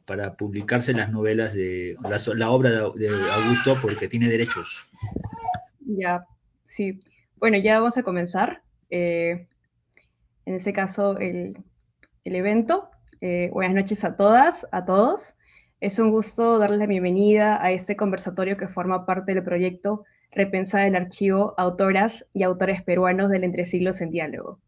para publicarse las novelas la obra de Augusto porque tiene derechos. Ya, sí. Bueno, ya vamos a comenzar. En este caso, el evento. Buenas noches a todas, a todos. Es un gusto darles la bienvenida a este conversatorio que forma parte del proyecto Repensar el Archivo Autoras y Autores Peruanos del Entre Siglos en Diálogo.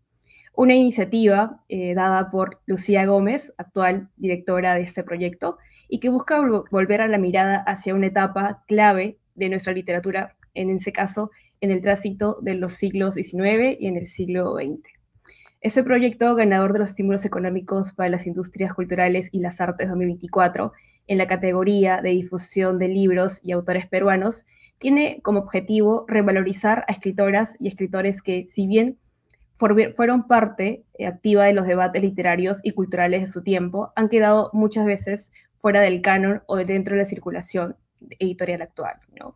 Una iniciativa dada por Lucía Gómez, actual directora de este proyecto, y que busca volver a la mirada hacia una etapa clave de nuestra literatura, en ese caso, en el tránsito de los siglos XIX y en el siglo XX. Este proyecto, ganador de los estímulos económicos para las industrias culturales y las artes 2024, en la categoría de difusión de libros y autores peruanos, tiene como objetivo revalorizar a escritoras y escritores que, si bien fueron parte activa de los debates literarios y culturales de su tiempo, han quedado muchas veces fuera del canon o de dentro de la circulación editorial actual, ¿no?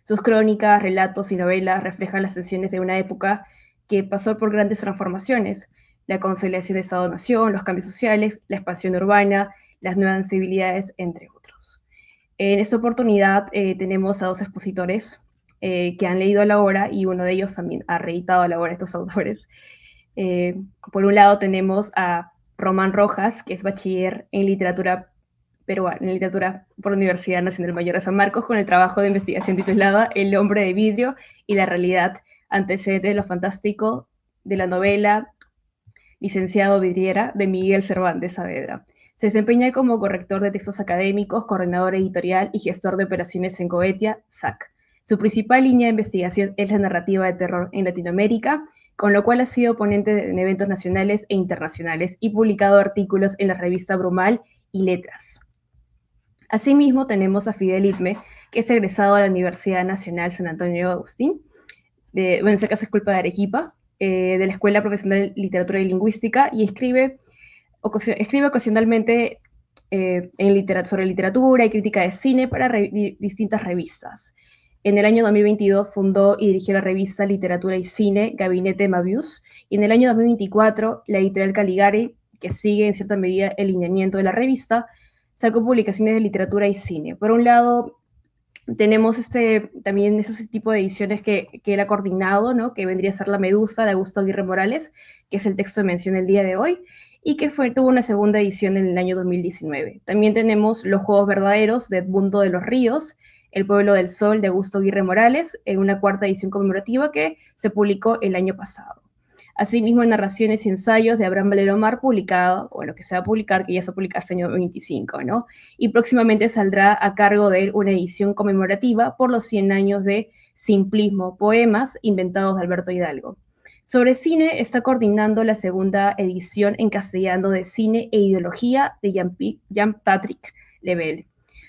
Sus crónicas, relatos y novelas reflejan las tensiones de una época que pasó por grandes transformaciones: la conciliación de Estado-Nación, los cambios sociales, la expansión urbana, las nuevas sensibilidades, entre otros. En esta oportunidad tenemos a dos expositores que han leído la obra, y uno de ellos también ha reeditado la obra de estos autores. Por un lado tenemos a Román Rojas, que es bachiller en literatura peruana, en literatura por la Universidad Nacional Mayor de San Marcos, con el trabajo de investigación titulada El hombre de vidrio y la realidad, antecedentes de lo fantástico de la novela Licenciado Vidriera, de Miguel Cervantes Saavedra. Se desempeña como corrector de textos académicos, coordinador editorial y gestor de operaciones en Goetia, SAC. Su principal línea de investigación es la narrativa de terror en Latinoamérica, con lo cual ha sido ponente en eventos nacionales e internacionales y publicado artículos en la revista Brumal y Letras. Asimismo, tenemos a Fidel Itme, que es egresado de la Universidad Nacional San Antonio de Agustín, en este caso es culpa de Arequipa, de la Escuela Profesional de Literatura y Lingüística, y escribe ocasionalmente sobre literatura y crítica de cine para distintas revistas. En el año 2022 fundó y dirigió la revista Literatura y Cine Gabinete Mavius, y en el año 2024 la editorial Caligari, que sigue en cierta medida el lineamiento de la revista, sacó publicaciones de literatura y cine. Por un lado, tenemos también ese tipo de ediciones que él ha coordinado, ¿no? Que vendría a ser La Medusa, de Augusto Aguirre Morales, que es el texto de mención el día de hoy, y que tuvo una segunda edición en el año 2019. También tenemos Los Juegos Verdaderos, de Edmundo de los Ríos, El Pueblo del Sol, de Augusto Aguirre Morales, en una cuarta edición conmemorativa que se publicó el año pasado. Asimismo, narraciones y ensayos de Abraham Valeromar, publicado, bueno, que se va a publicar, que ya se publica este año 25, ¿no? Y próximamente saldrá a cargo de él una edición conmemorativa por los 100 años de Simplismo, poemas inventados de Alberto Hidalgo. Sobre cine, está coordinando la segunda edición en castellano de Cine e Ideología de Jean-Patrick Lebel.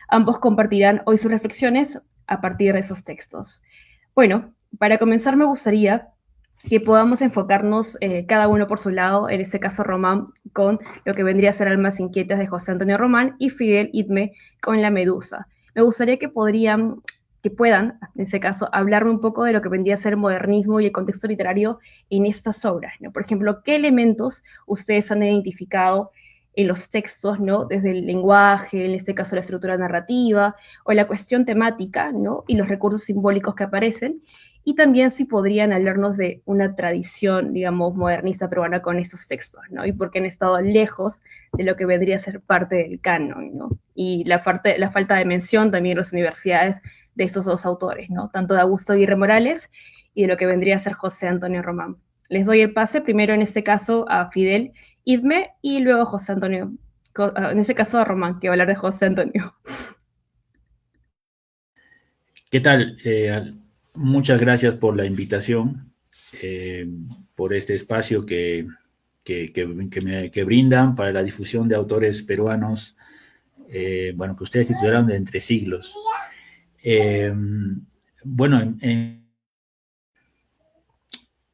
Ambos compartirán hoy sus reflexiones a partir de esos textos. Bueno, para comenzar me gustaría que podamos enfocarnos cada uno por su lado, en este caso Román con lo que vendría a ser Almas Inquietas de José Antonio Román, y Fidel Itme con La Medusa. Me gustaría que puedan, en ese caso, hablarme un poco de lo que vendría a ser el modernismo y el contexto literario en estas obras, ¿no? Por ejemplo, ¿qué elementos ustedes han identificado en los textos, ¿no? Desde el lenguaje, en este caso la estructura narrativa, o la cuestión temática, ¿no? Y los recursos simbólicos que aparecen, y también si podrían hablarnos de una tradición, digamos, modernista peruana con estos textos, ¿no? Y por qué han estado lejos de lo que vendría a ser parte del canon, ¿no? Y la falta de mención también en las universidades de estos dos autores, ¿no? Tanto de Augusto Aguirre Morales y de lo que vendría a ser José Antonio Román. Les doy el pase primero en este caso a Fidel Idme y luego a José Antonio, en este caso a Román, que va a hablar de José Antonio. ¿Qué tal? Muchas gracias por la invitación, por este espacio que brindan para la difusión de autores peruanos, bueno, que ustedes titularon de Entre Siglos. Bueno, en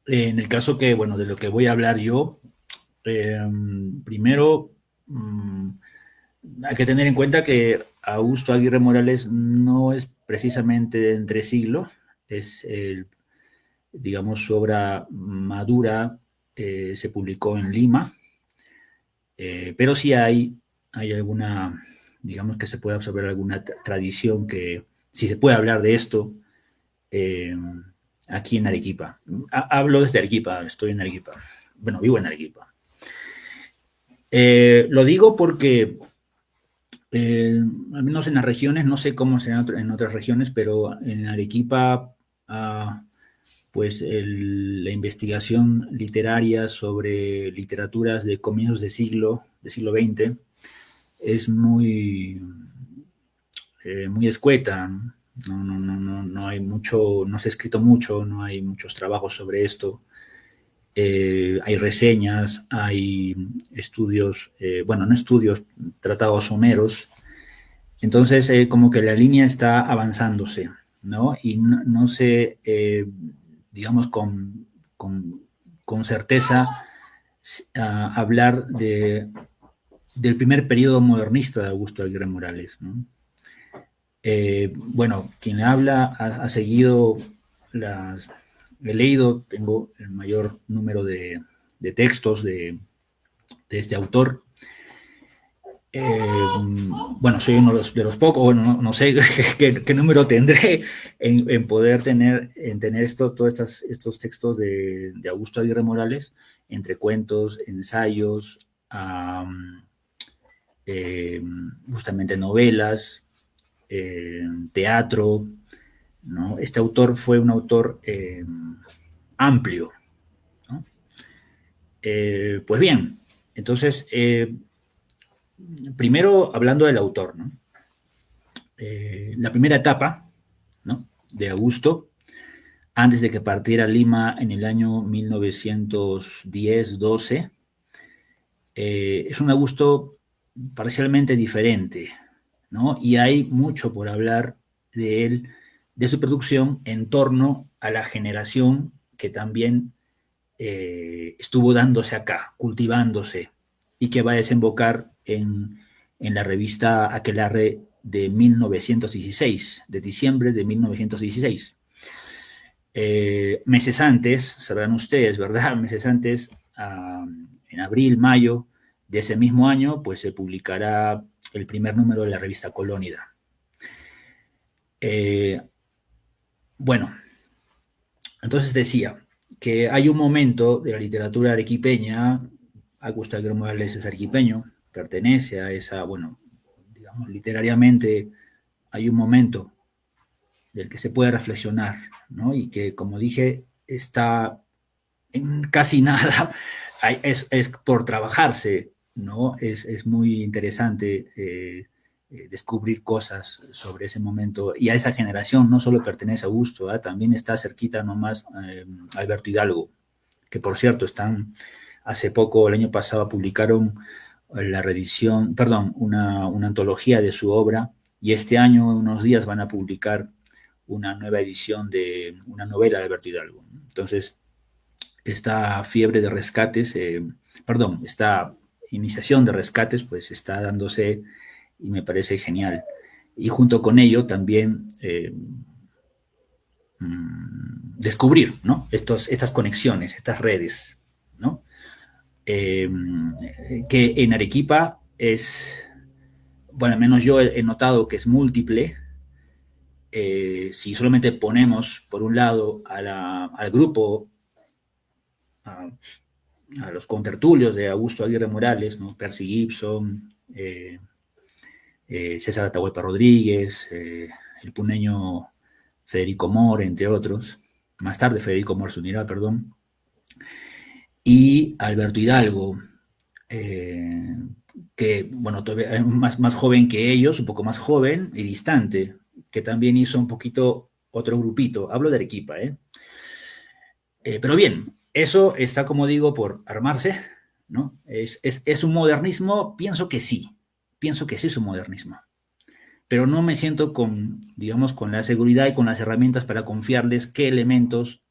el caso bueno, de lo que voy a hablar yo, primero hay que tener en cuenta que Augusto Aguirre Morales no es precisamente de Entre Siglos, es, digamos, su obra madura se publicó en Lima, pero sí hay alguna, digamos que se puede observar alguna tradición que, si se puede hablar de esto, eh, aquí en Arequipa. Hablo desde Arequipa, estoy en Arequipa. Bueno, vivo en Arequipa. Lo digo porque, al menos en las regiones, no sé cómo será en otras regiones, pero en Arequipa, pues la investigación literaria sobre literaturas de comienzos del siglo XX, es muy escueta. No hay mucho, no se ha escrito mucho, no hay muchos trabajos sobre esto. Hay reseñas, hay estudios, bueno, no estudios, tratados someros. Entonces, como que la línea está avanzándose, ¿no? Y no sé, digamos, con certeza, hablar del primer periodo modernista de Augusto Aguirre Morales, ¿no? Bueno, quien habla ha seguido he leído, tengo el mayor número de textos de este autor. Bueno, soy uno de los pocos, bueno, no sé qué número tendré poder tener todos estos textos de Augusto Aguirre Morales, entre cuentos, ensayos, eh, justamente novelas, teatro, ¿no? Este autor fue un autor amplio, ¿no? Pues bien, entonces, primero hablando del autor, ¿no? La primera etapa, ¿no?, de Augusto, antes de que partiera a Lima en el año 1910-12, es un Augusto parcialmente diferente, ¿no? Y hay mucho por hablar de él, de su producción, en torno a la generación que también estuvo dándose acá, cultivándose, y que va a desembocar en la revista Aquelarre de 1916, de diciembre de 1916. Meses antes, sabrán ustedes, ¿verdad? Meses antes, en abril, mayo de ese mismo año, pues se publicará el primer número de la revista Colónida. Bueno, entonces decía que hay un momento de la literatura arequipeña. Augusto Aguirre Morales es arequipeño, pertenece a esa, bueno, digamos, literariamente hay un momento del que se puede reflexionar, ¿no? Y que, como dije, está en casi nada, es por trabajarse, ¿no? Es muy interesante descubrir cosas sobre ese momento. Y a esa generación no solo pertenece a Augusto, también está cerquita nomás Alberto Hidalgo, que por cierto hace poco, el año pasado, publicaron la reedición, perdón, una antología de su obra, y este año, unos días, van a publicar una nueva edición de una novela de Alberto Hidalgo. Entonces, esta fiebre de rescates, perdón, esta iniciación de rescates, pues está dándose, y me parece genial. Y junto con ello también descubrir, ¿no?, estas conexiones, estas redes, ¿no? Que en Arequipa es, bueno, al menos yo he notado que es múltiple. Si solamente ponemos por un lado al grupo, a los contertulios de Augusto Aguirre Morales, ¿no?, Percy Gibson, César Atahualpa Rodríguez, el puneño Federico Moore, entre otros, más tarde Federico Moore se unirá, perdón, y Alberto Hidalgo, que, bueno, todavía es más joven que ellos, un poco más joven y distante, que también hizo un poquito otro grupito. Hablo de Arequipa, pero bien, eso está, como digo, por armarse, ¿no? ¿Es un modernismo? Pienso que sí es un modernismo, pero no me siento digamos, con la seguridad y con las herramientas para confiarles qué elementos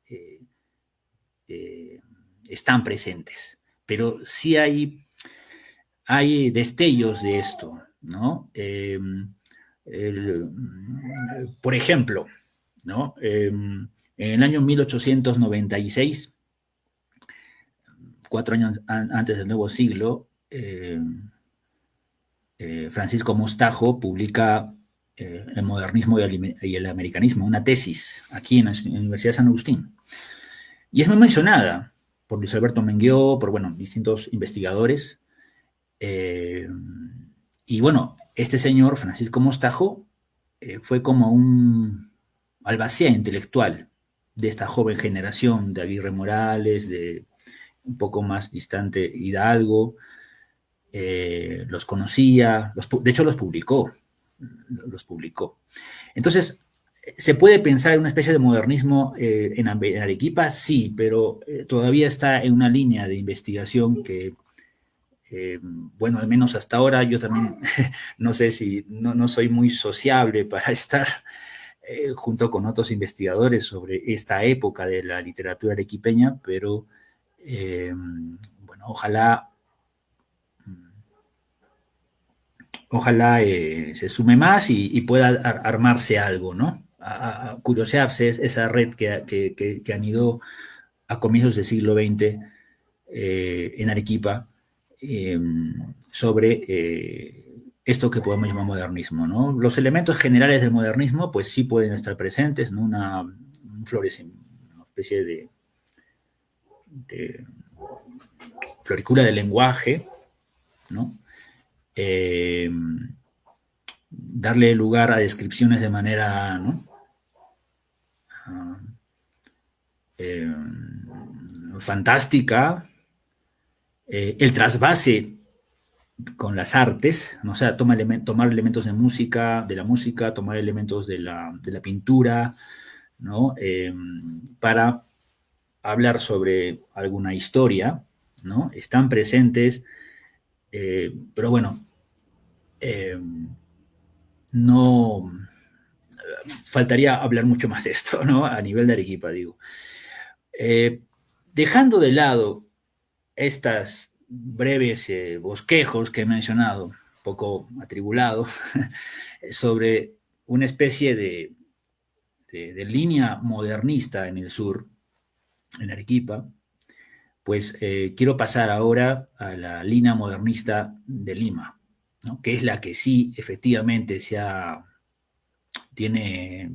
están presentes. Pero sí hay destellos de esto, ¿no? Por ejemplo, ¿no? En el año 1896, 4 años antes del nuevo siglo, Francisco Mostajo publica El modernismo y el americanismo, una tesis aquí en la Universidad de San Agustín. Y es muy mencionada por Luis Alberto Menguió, por, bueno, distintos investigadores. Y bueno, este señor, Francisco Mostajo, fue como un albacea intelectual de esta joven generación de Aguirre Morales, de un poco más distante Hidalgo. Los conocía, de hecho los publicó. Entonces, ¿se puede pensar en una especie de modernismo en Arequipa? Sí, pero todavía está en una línea de investigación que, bueno, al menos hasta ahora yo también no sé si no soy muy sociable para estar junto con otros investigadores sobre esta época de la literatura arequipeña, pero bueno, ojalá se sume más y pueda armarse algo, ¿no? A curiosearse esa red que anidó a comienzos del siglo XX en Arequipa eh, sobre esto que podemos llamar modernismo, ¿no? Los elementos generales del modernismo, pues sí pueden estar presentes, ¿no? Un florecimiento, una especie de floricura del lenguaje, ¿no? Eh, darle lugar a descripciones de manera, ¿no? Eh, fantástica, el trasvase con las artes, ¿no? O sea, tomar elementos de música, de la música, tomar elementos de la pintura, ¿no? Para hablar sobre alguna historia, ¿no? Están presentes, pero bueno, no faltaría hablar mucho más de esto, ¿no? A nivel de Arequipa, digo. Dejando de lado estas breves bosquejos que he mencionado, un poco atribulado, sobre una especie de línea modernista en el sur, en Arequipa, pues quiero pasar ahora a la línea modernista de Lima, ¿no? Que es la que sí efectivamente tiene,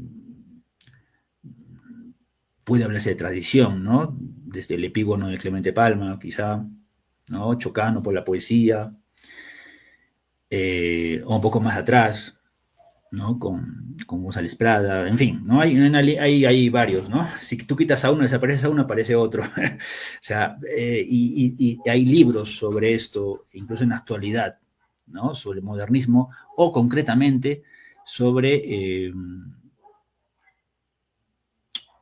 puede hablarse de tradición, ¿no? Desde el epígono de Clemente Palma, quizá, ¿no? Chocano por la poesía, o un poco más atrás, ¿no? Con González Prada, en fin, ¿no? Hay varios, ¿no? Si tú quitas a uno, desaparece a uno, aparece otro. O sea, y hay libros sobre esto, incluso en la actualidad, ¿no? Sobre el modernismo, o concretamente sobre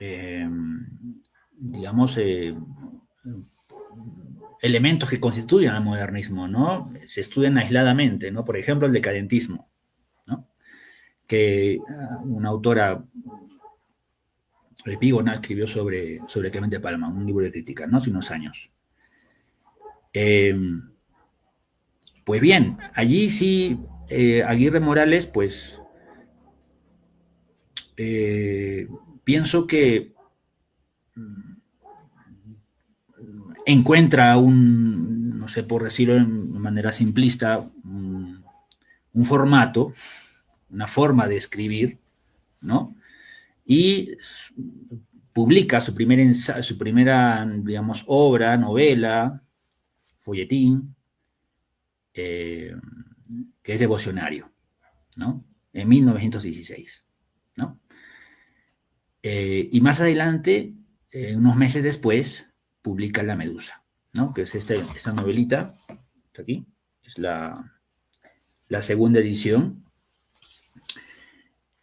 eh, digamos, elementos que constituyen el modernismo, ¿no? Se estudian aisladamente, ¿no? Por ejemplo, el decadentismo, ¿no? Que una autora, Epígona, escribió sobre Clemente Palma, un libro de crítica, ¿no? Hace unos años. Eh, pues bien, allí sí, Aguirre Morales, pues, eh, pienso que encuentra no sé por decirlo de manera simplista, un formato, una forma de escribir, ¿no? Y publica su primera, digamos, obra, novela, folletín, eh, que es devocionario, ¿no? En 1916, ¿no? Y más adelante, unos meses después, publica La Medusa, ¿no? Que es esta novelita, está aquí, es la segunda edición.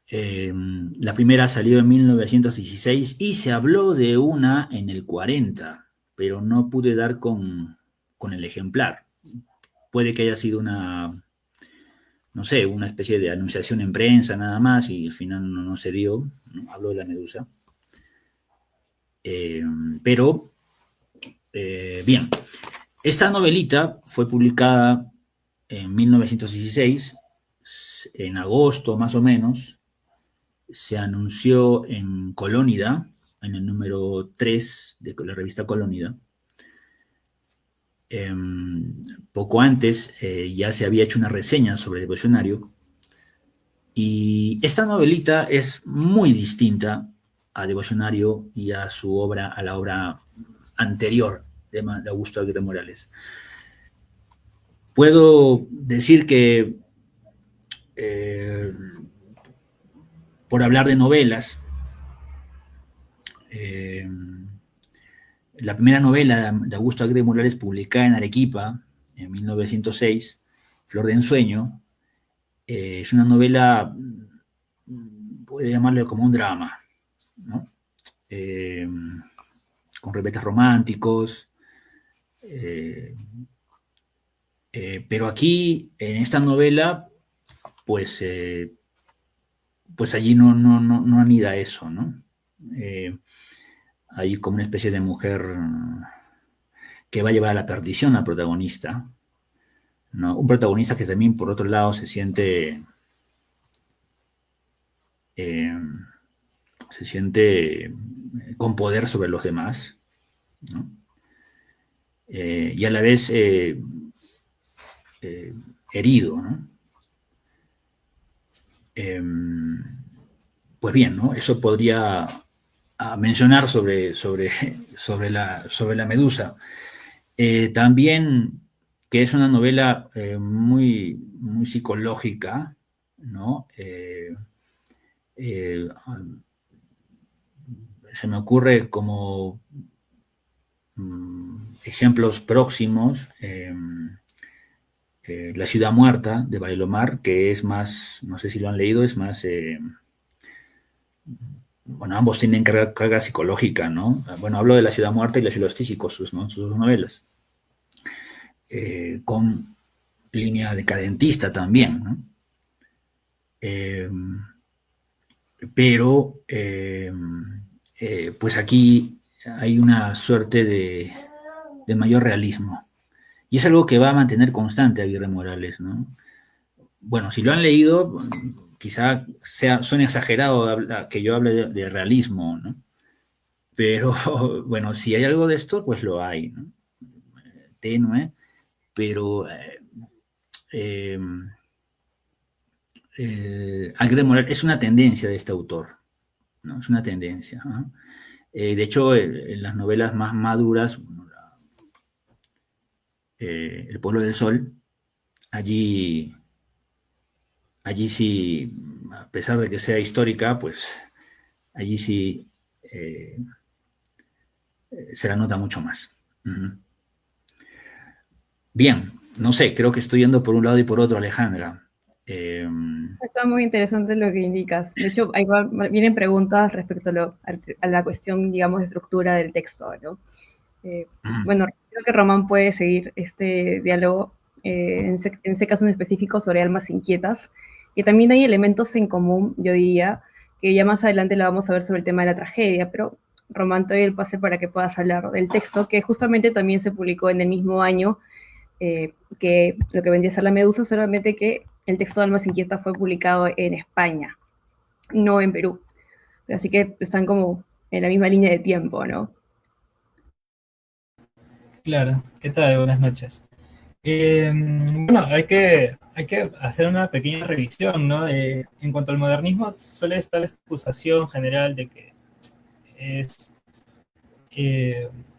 La primera salió en 1916 y se habló de una en el 40, pero no pude dar con el ejemplar. Puede que haya sido no sé, una especie de anunciación en prensa nada más y al final no se dio, ¿no? Habló de La Medusa. Eh, pero, bien, esta novelita fue publicada en 1916, en agosto más o menos, se anunció en Colónida, en el número 3 de la revista Colónida, Poco antes ya se había hecho una reseña sobre Devocionario, y esta novelita es muy distinta a Devocionario y a su obra, a la obra anterior de Augusto Aguirre Morales. Puedo decir que, eh, por hablar de novelas, eh, la primera novela de Augusto Aguirre Morales, publicada en Arequipa en 1906, Flor de Ensueño, es una novela, puede llamarle como un drama, ¿no? Eh, con rebetes románticos, eh, pero aquí, en esta novela, pues, pues allí no anida eso, ¿no? Hay como una especie de mujer que va a llevar a la perdición al protagonista, ¿no? Un protagonista que también, por otro lado, eh, se siente con poder sobre los demás, ¿no? Y a la vez herido, ¿no? Pues bien, ¿no? Eso podría mencionar sobre la medusa. También que es una novela muy psicológica, ¿no? Eh, Se me ocurre como ejemplos próximos, La ciudad muerta de Bailomar, que es más, no sé si lo han leído, es más, bueno, ambos tienen carga psicológica, ¿no? Bueno, hablo de La ciudad muerta y Los tísicos, ¿no? Sus dos novelas, con línea decadentista también, ¿no? Eh, pero, pues aquí hay una suerte de mayor realismo. Y es algo que va a mantener constante Aguirre Morales, ¿no? Bueno, si lo han leído, quizá suene exagerado que yo hable de realismo, ¿no? Pero bueno, si hay algo de esto, pues lo hay, ¿no? Tenue, pero eh, Aguirre Morales es una tendencia de este autor, ¿no? Es una tendencia, ¿no? De hecho, en las novelas más maduras, El pueblo del sol, allí sí, a pesar de que sea histórica, pues allí sí se la nota mucho más. Uh-huh. Bien, no sé, creo que estoy yendo por un lado y por otro, Alejandra. Está muy interesante lo que indicas. De hecho, ahí vienen preguntas respecto a la cuestión, digamos, de estructura del texto, ¿no? Bueno, creo que Román puede seguir este diálogo, en ese caso en específico sobre almas inquietas, que también hay elementos en común, yo diría, que ya más adelante lo vamos a ver sobre el tema de la tragedia, pero Román, te doy el pase para que puedas hablar del texto, que justamente también se publicó en el mismo año que lo que vendría a ser La Medusa, solamente que el texto de Almas Inquietas fue publicado en España, no en Perú. Así que están como en la misma línea de tiempo, ¿no? Claro, ¿qué tal? Buenas noches. Bueno, hay que hacer una pequeña revisión, ¿no? En cuanto al modernismo, suele estar esta acusación general de que es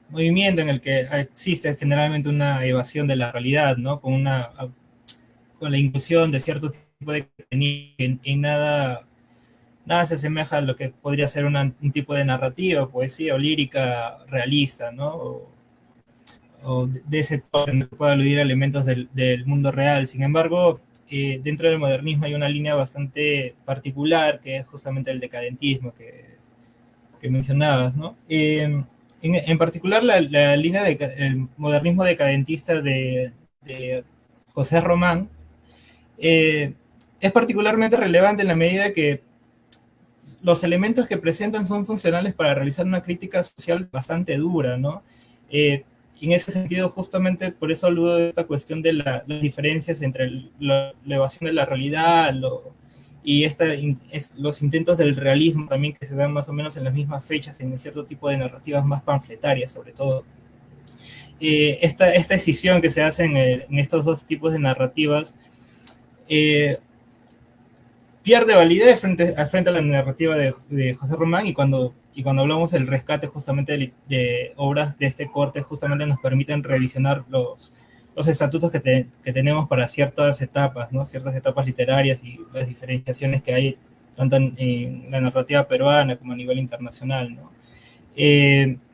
movimiento en el que existe generalmente una evasión de la realidad, ¿no? Con la inclusión de cierto tipo de contenido que en nada se asemeja a lo que podría ser un tipo de narrativa, poesía o lírica realista, ¿no? O de ese tipo que pueda aludir a elementos del mundo real. Sin embargo, dentro del modernismo hay una línea bastante particular, que es justamente el decadentismo que mencionabas, ¿no? En particular, la línea del modernismo decadentista de José Román es particularmente relevante en la medida que los elementos que presentan son funcionales para realizar una crítica social bastante dura, ¿no? En ese sentido, justamente por eso aludo a esta cuestión de las diferencias entre la evasión de la realidad y los intentos del realismo también, que se dan más o menos en las mismas fechas en cierto tipo de narrativas más panfletarias, sobre todo. esta escisión que se hace en estos dos tipos de narrativas pierde validez frente a la narrativa de José Román, y cuando hablamos del rescate justamente de obras de este corte, justamente nos permiten revisionar los estatutos que tenemos para ciertas etapas, ¿no? Ciertas etapas literarias y las diferenciaciones que hay tanto en la narrativa peruana como a nivel internacional, ¿no?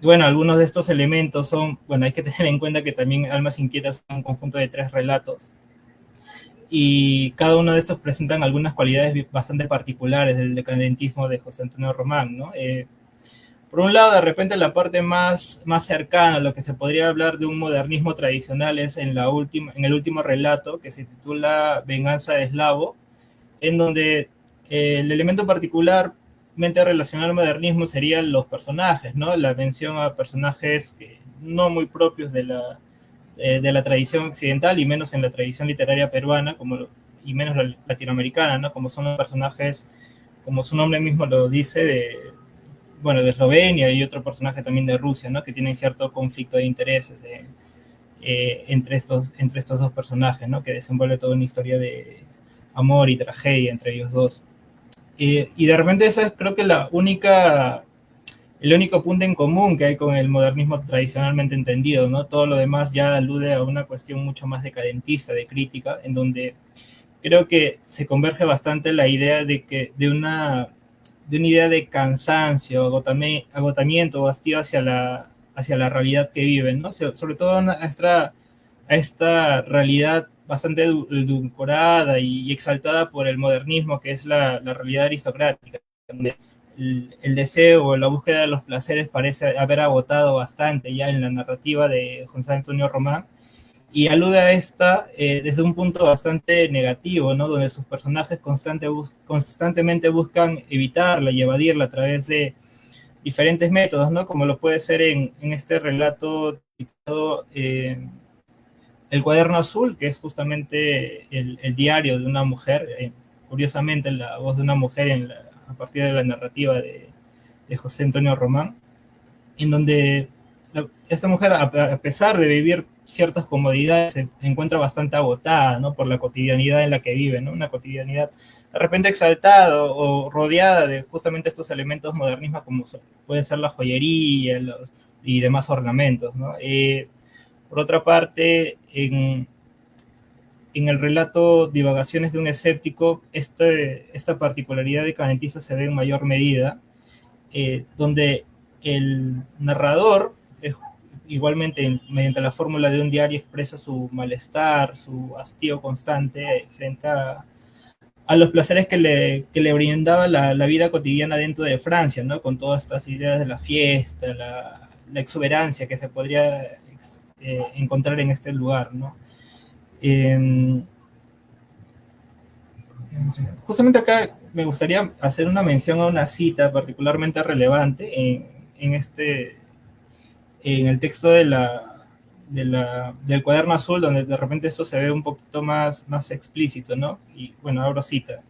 Bueno, algunos de estos elementos son, bueno, hay que tener en cuenta que también Almas Inquietas son un conjunto de 3 relatos, y cada uno de estos presentan algunas cualidades bastante particulares del decadentismo de José Antonio Román, ¿no? Por un lado, de repente la parte más cercana a lo que se podría hablar de un modernismo tradicional es en el último relato, que se titula Venganza de Eslavo, en donde el elemento particularmente relacionado al modernismo serían los personajes, ¿no? La mención a personajes no muy propios de la tradición occidental, y menos en la tradición literaria peruana, y menos la latinoamericana, ¿no? Como son los personajes, como su nombre mismo lo dice, de Eslovenia, y otro personaje también de Rusia, ¿no? Que tienen cierto conflicto de intereses entre estos dos personajes, ¿no? Que desenvuelve toda una historia de amor y tragedia entre ellos dos. Y de repente esa es, creo que el único punto en común que hay con el modernismo tradicionalmente entendido, ¿no? Todo lo demás ya alude a una cuestión mucho más decadentista, de crítica, en donde creo que se converge bastante la idea de una idea de cansancio, agotamiento o hastío hacia la realidad que viven, ¿no? Sobre todo a esta realidad bastante edulcorada y exaltada por el modernismo, que es la realidad aristocrática, donde el deseo o la búsqueda de los placeres parece haber agotado bastante ya en la narrativa de José Antonio Román, y alude a esta desde un punto bastante negativo, ¿no? Donde sus personajes constantemente buscan evitarla y evadirla a través de diferentes métodos, ¿no? Como lo puede ser en este relato titulado El Cuaderno Azul, que es justamente el diario de una mujer, curiosamente la voz de una mujer a partir de la narrativa de José Antonio Román, en donde esta mujer, a pesar de vivir ciertas comodidades, se encuentra bastante agotada, ¿no? Por la cotidianidad en la que vive, ¿no? Una cotidianidad de repente exaltada o rodeada de justamente estos elementos modernistas, como puede ser la joyería y demás ornamentos, ¿no? Por otra parte, en el relato Divagaciones de un escéptico, esta particularidad decadentista se ve en mayor medida, donde el narrador, igualmente mediante la fórmula de un diario, expresa su malestar, su hastío constante frente a los placeres que le brindaba la vida cotidiana dentro de Francia, ¿no? Con todas estas ideas de la fiesta, la exuberancia que se podría encontrar en este lugar, ¿no? Justamente acá me gustaría hacer una mención a una cita particularmente relevante en el texto del Cuaderno Azul, donde de repente esto se ve un poquito más explícito, ¿no? Y bueno, abro cita.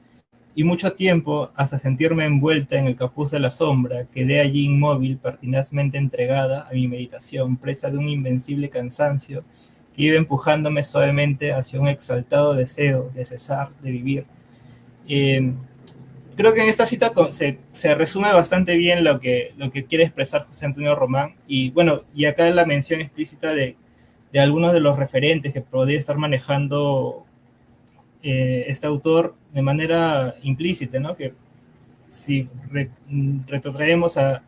Y mucho tiempo, hasta sentirme envuelta en el capuz de la sombra, quedé allí inmóvil, pertinazmente entregada a mi meditación, presa de un invencible cansancio que iba empujándome suavemente hacia un exaltado deseo de cesar, de vivir. Creo que en esta cita se resume bastante bien lo que quiere expresar José Antonio Román, y bueno, y acá la mención explícita de algunos de los referentes que podría estar manejando este autor de manera implícita, ¿no? Que si retrotraemos a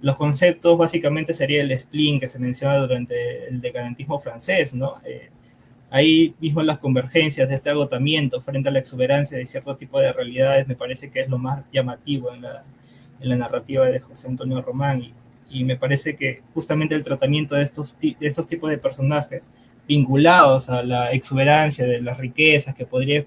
los conceptos, básicamente sería el spleen que se menciona durante el decadentismo francés, ¿no? Ahí mismo las convergencias de este agotamiento frente a la exuberancia de cierto tipo de realidades me parece que es lo más llamativo en la narrativa de José Antonio Román, y me parece que justamente el tratamiento de estos tipos de personajes vinculados a la exuberancia de las riquezas que podría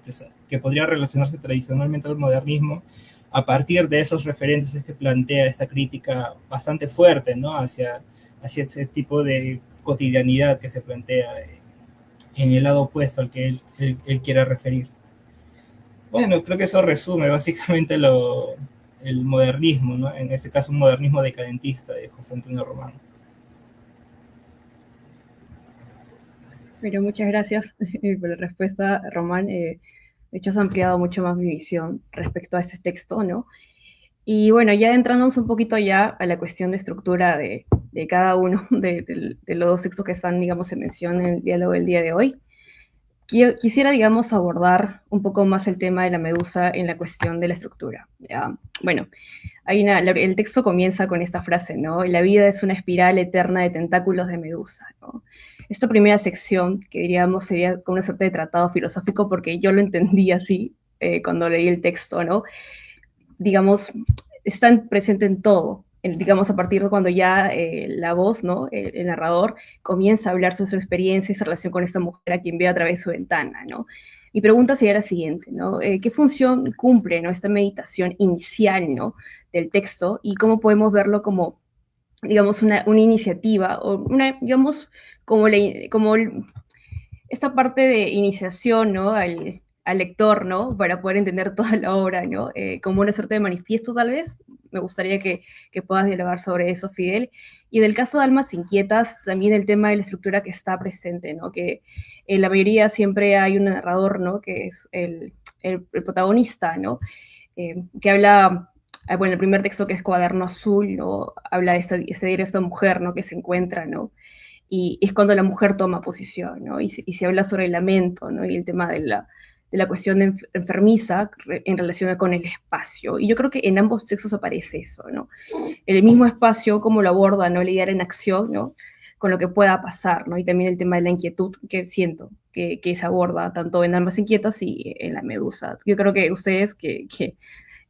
relacionarse tradicionalmente al modernismo, a partir de esos referentes es que plantea esta crítica bastante fuerte, ¿no? hacia ese tipo de cotidianidad que se plantea en el lado opuesto al que él quiere referir. Bueno, creo que eso resume básicamente el modernismo, ¿no? En este caso un modernismo decadentista de José Antonio Román. Pero muchas gracias por la respuesta, Román. De hecho, has ampliado mucho más mi visión respecto a este texto, ¿no? Y bueno, ya entrándonos un poquito ya a la cuestión de estructura de cada uno de los dos textos que están, digamos, en mención en el diálogo del día de hoy. Quisiera, digamos, abordar un poco más el tema de la medusa en la cuestión de la estructura. ¿Ya? Bueno, el texto comienza con esta frase, ¿no? La vida es una espiral eterna de tentáculos de medusa, ¿no? Esta primera sección, que diríamos sería como una suerte de tratado filosófico, porque yo lo entendí así cuando leí el texto, ¿no? Digamos, están presentes en todo, digamos, a partir de cuando ya la voz, ¿no? El narrador comienza a hablar sobre su experiencia y su relación con esta mujer a quien ve a través de su ventana, ¿no? Mi pregunta sería la siguiente, ¿no? ¿Qué función cumple, ¿no? Esta meditación inicial, ¿no? Del texto y cómo podemos verlo como, digamos, una iniciativa o una, digamos, como esta parte de iniciación, ¿no? Al lector, ¿no? Para poder entender toda la obra, ¿no? Como una suerte de manifiesto, tal vez. Me gustaría que puedas dialogar sobre eso, Fidel. Y del caso de Almas Inquietas, también el tema de la estructura que está presente, ¿no? Que en la mayoría siempre hay un narrador, ¿no? Que es el protagonista, ¿no? Que habla, bueno, el primer texto que es Cuaderno Azul, ¿no? Habla de este diario de esta mujer, ¿no? Que se encuentra, ¿no? Y es cuando la mujer toma posición, ¿no? Y se habla sobre el lamento, ¿no? Y el tema de la cuestión de enfermiza en relación con el espacio. Y yo creo que en ambos textos aparece eso, ¿no? El mismo espacio, cómo lo aborda, ¿no? Lidiar en acción, ¿no? Con lo que pueda pasar, ¿no? Y también el tema de la inquietud que siento que se aborda tanto en Almas Inquietas y en La Medusa. Yo creo que ustedes que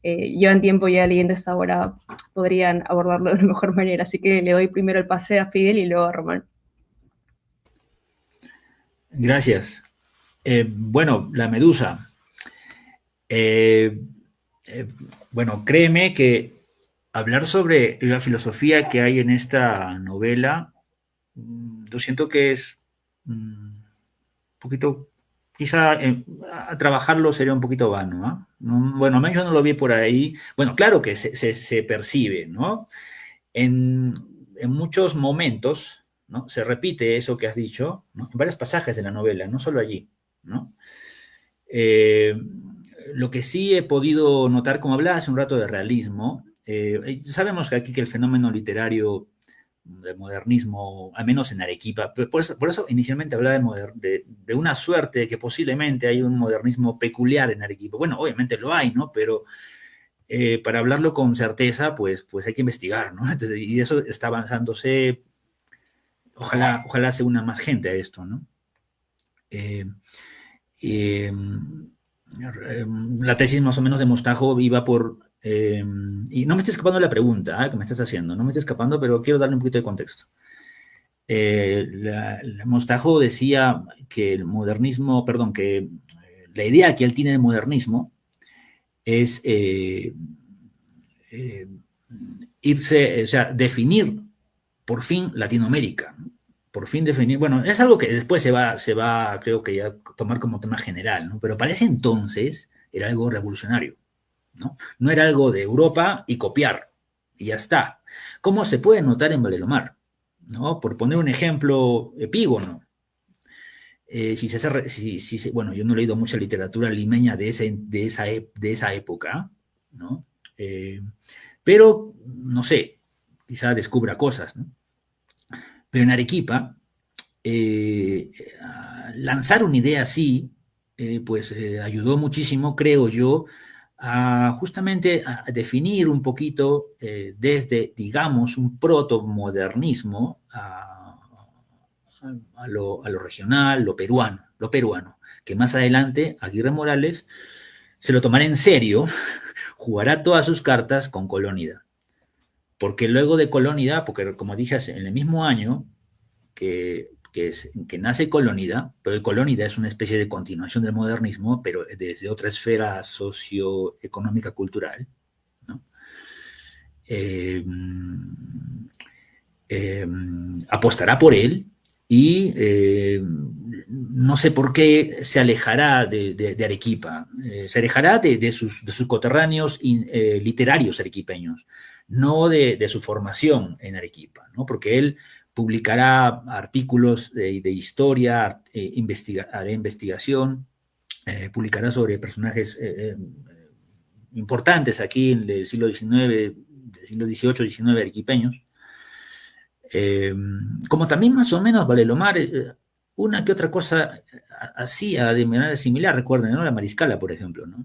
llevan tiempo ya leyendo esta obra podrían abordarlo de una mejor manera. Así que le doy primero el pase a Fidel y luego a Román. Gracias. Bueno, La Medusa. Bueno, créeme que hablar sobre la filosofía que hay en esta novela, yo siento que es un poquito, quizá a trabajarlo sería un poquito vano, ¿eh? Bueno, al menos yo no lo vi por ahí. Bueno, claro que se percibe, ¿no? En muchos momentos, ¿no? Se repite eso que has dicho, ¿no? En varios pasajes de la novela, no solo allí, ¿no? Lo que sí he podido notar, como hablaba hace un rato de realismo, sabemos que aquí que el fenómeno literario del modernismo, al menos en Arequipa, por eso inicialmente hablaba de una suerte de que posiblemente hay un modernismo peculiar en Arequipa. Bueno, obviamente lo hay, ¿no? Pero para hablarlo con certeza, pues hay que investigar, ¿no? Entonces, y eso está avanzándose. Ojalá se una más gente a esto, ¿no? La tesis más o menos de Mostajo iba por... y no me está escapando la pregunta que me estás haciendo, no me está escapando, pero quiero darle un poquito de contexto. Mostajo decía que el modernismo, perdón, que la idea que él tiene de modernismo es irse, o sea, definir por fin Latinoamérica, ¿no? Por fin definir, bueno, es algo que después se va, creo que ya tomar como tema general, ¿no? Pero para ese entonces era algo revolucionario, ¿no? No era algo de Europa y copiar, y ya está. ¿Cómo se puede notar en Valelomar? ¿No? Por poner un ejemplo epígono, bueno, yo no he leído mucha literatura limeña de esa época, ¿no? Pero, no sé, quizá descubra cosas, ¿no? Pero en Arequipa, lanzar una idea así, pues ayudó muchísimo, creo yo, justamente a definir un poquito desde, digamos, un protomodernismo a lo regional, lo peruano, que más adelante Aguirre Morales se lo tomará en serio, jugará todas sus cartas con Colónida. Porque luego de Colónida, porque como dije, en el mismo año que nace Colónida, pero Colónida es una especie de continuación del modernismo, pero desde otra esfera socioeconómica cultural, ¿no? Apostará por él y no sé por qué se alejará de Arequipa, se alejará de sus coterráneos literarios arequipeños, no de su formación en Arequipa, ¿no? Porque él publicará artículos de historia, hará investigación, publicará sobre personajes importantes aquí del siglo XIX, del siglo XVIII, XIX, arequipeños. Como también más o menos Valelomar, una que otra cosa hacía de manera similar, recuerden, ¿no? La Mariscala, por ejemplo, ¿no?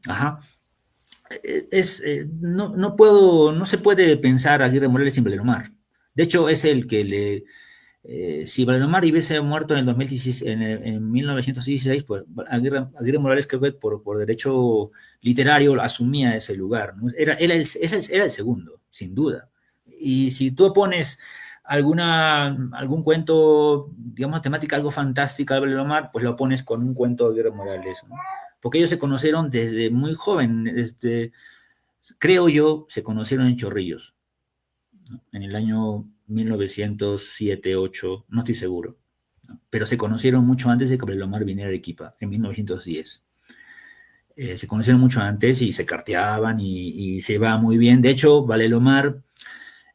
Ajá. No se puede pensar a Aguirre Morales sin Valelomar. De hecho, es el que si Valelomar hubiese muerto en el 2016, en 1916, pues Aguirre Morales creo que por derecho literario asumía ese lugar, ¿no? Era el segundo, sin duda. Y si tú pones algún cuento, digamos, temática algo fantástica de Valelomar, pues lo pones con un cuento de Aguirre Morales, ¿no? Porque ellos se conocieron desde muy joven, creo yo, se conocieron en Chorrillos, ¿no? En el año 1907, 8, no estoy seguro, ¿no? Pero se conocieron mucho antes de que Valelomar viniera a Arequipa, en 1910. Se conocieron mucho antes y se carteaban y se iba muy bien. De hecho, Valelomar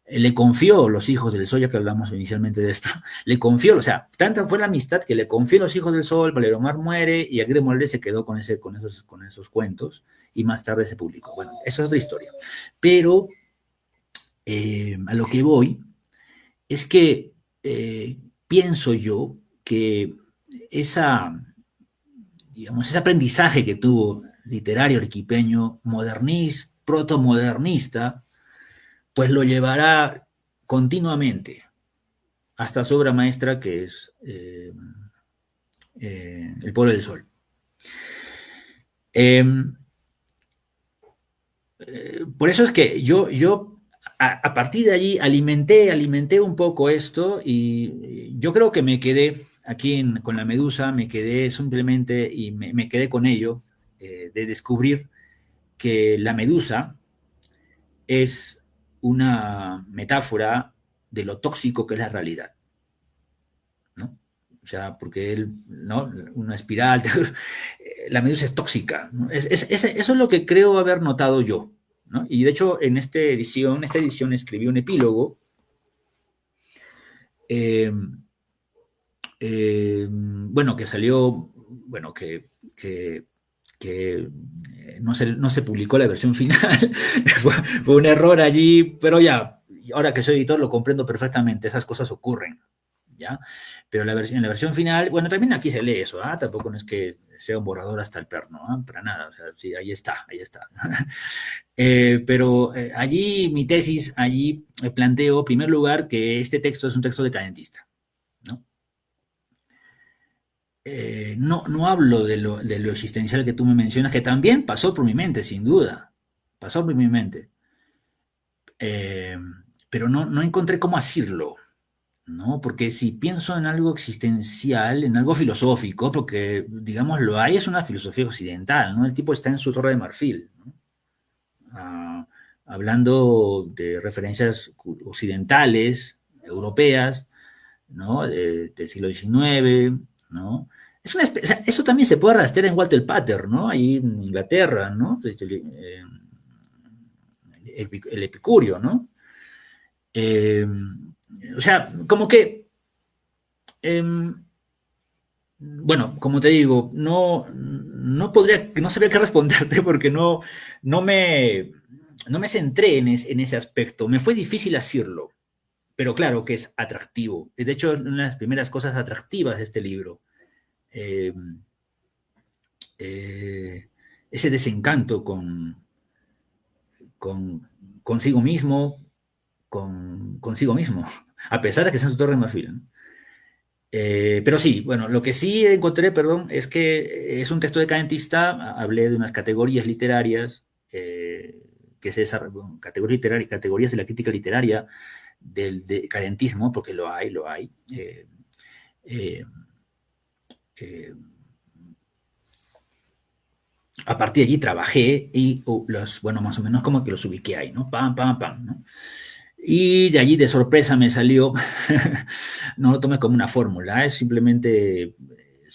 le confió los hijos del sol, ya que hablamos inicialmente de esto, le confió, o sea, tanta fue la amistad que le confió los hijos del sol, Valelomar muere y Aguirre Morales se quedó con esos cuentos y más tarde se publicó. Bueno, eso es otra historia. Pero a lo que voy es que pienso yo que ese aprendizaje que tuvo literario arequipeño, protomodernista, pues lo llevará continuamente hasta su obra maestra, que es El pueblo del sol. Por eso es que yo a partir de allí alimenté un poco esto y yo creo que me quedé aquí con La Medusa, me quedé simplemente y me quedé con ello, de descubrir que la medusa es una metáfora de lo tóxico que es la realidad, ¿no? O sea, porque ¿no? Una espiral, la medusa es tóxica, ¿no? Eso es lo que creo haber notado yo, ¿no? Y de hecho, en esta edición escribí un epílogo, bueno, que salió, bueno, que no se publicó la versión final. fue un error allí, pero ya, ahora que soy editor lo comprendo perfectamente, esas cosas ocurren, ¿ya? Pero en la versión final, bueno, también aquí se lee eso, ¿ah? Tampoco no es que sea un borrador hasta el perno, ¿ah? Para nada, o sea, sí, ahí está. Pero allí mi tesis, allí planteo, en primer lugar, que este texto es un texto decadentista, ¿no? No hablo de lo existencial que tú me mencionas, que también pasó por mi mente, sin duda. Pasó por mi mente. Pero no encontré cómo decirlo, ¿no? Porque si pienso en algo existencial, en algo filosófico, porque, digamos, lo hay, es una filosofía occidental, ¿no? El tipo está en su torre de marfil, ¿no? Hablando de referencias occidentales, europeas, ¿no? Del siglo XIX, ¿no? Eso también se puede rastrear en Walter Pater, ¿no? Ahí en Inglaterra, ¿no? El Epicurio, ¿no? O sea, como que, bueno, como te digo, no sabría qué responderte porque no me centré en ese aspecto. Me fue difícil decirlo, pero claro que es atractivo. De hecho, es una de las primeras cosas atractivas de este libro. Ese desencanto consigo mismo, a pesar de que sea su torre de marfil, ¿no? Pero sí, bueno, lo que sí encontré, perdón, es que es un texto decadentista. Hablé de unas categorías literarias, que es esa, bueno, categorías de la crítica literaria del decadentismo, porque lo hay. A partir de allí trabajé y bueno, más o menos como que los ubiqué ahí, ¿no? Pam, ¿no? Y de allí de sorpresa me salió, no lo tomé como una fórmula, es simplemente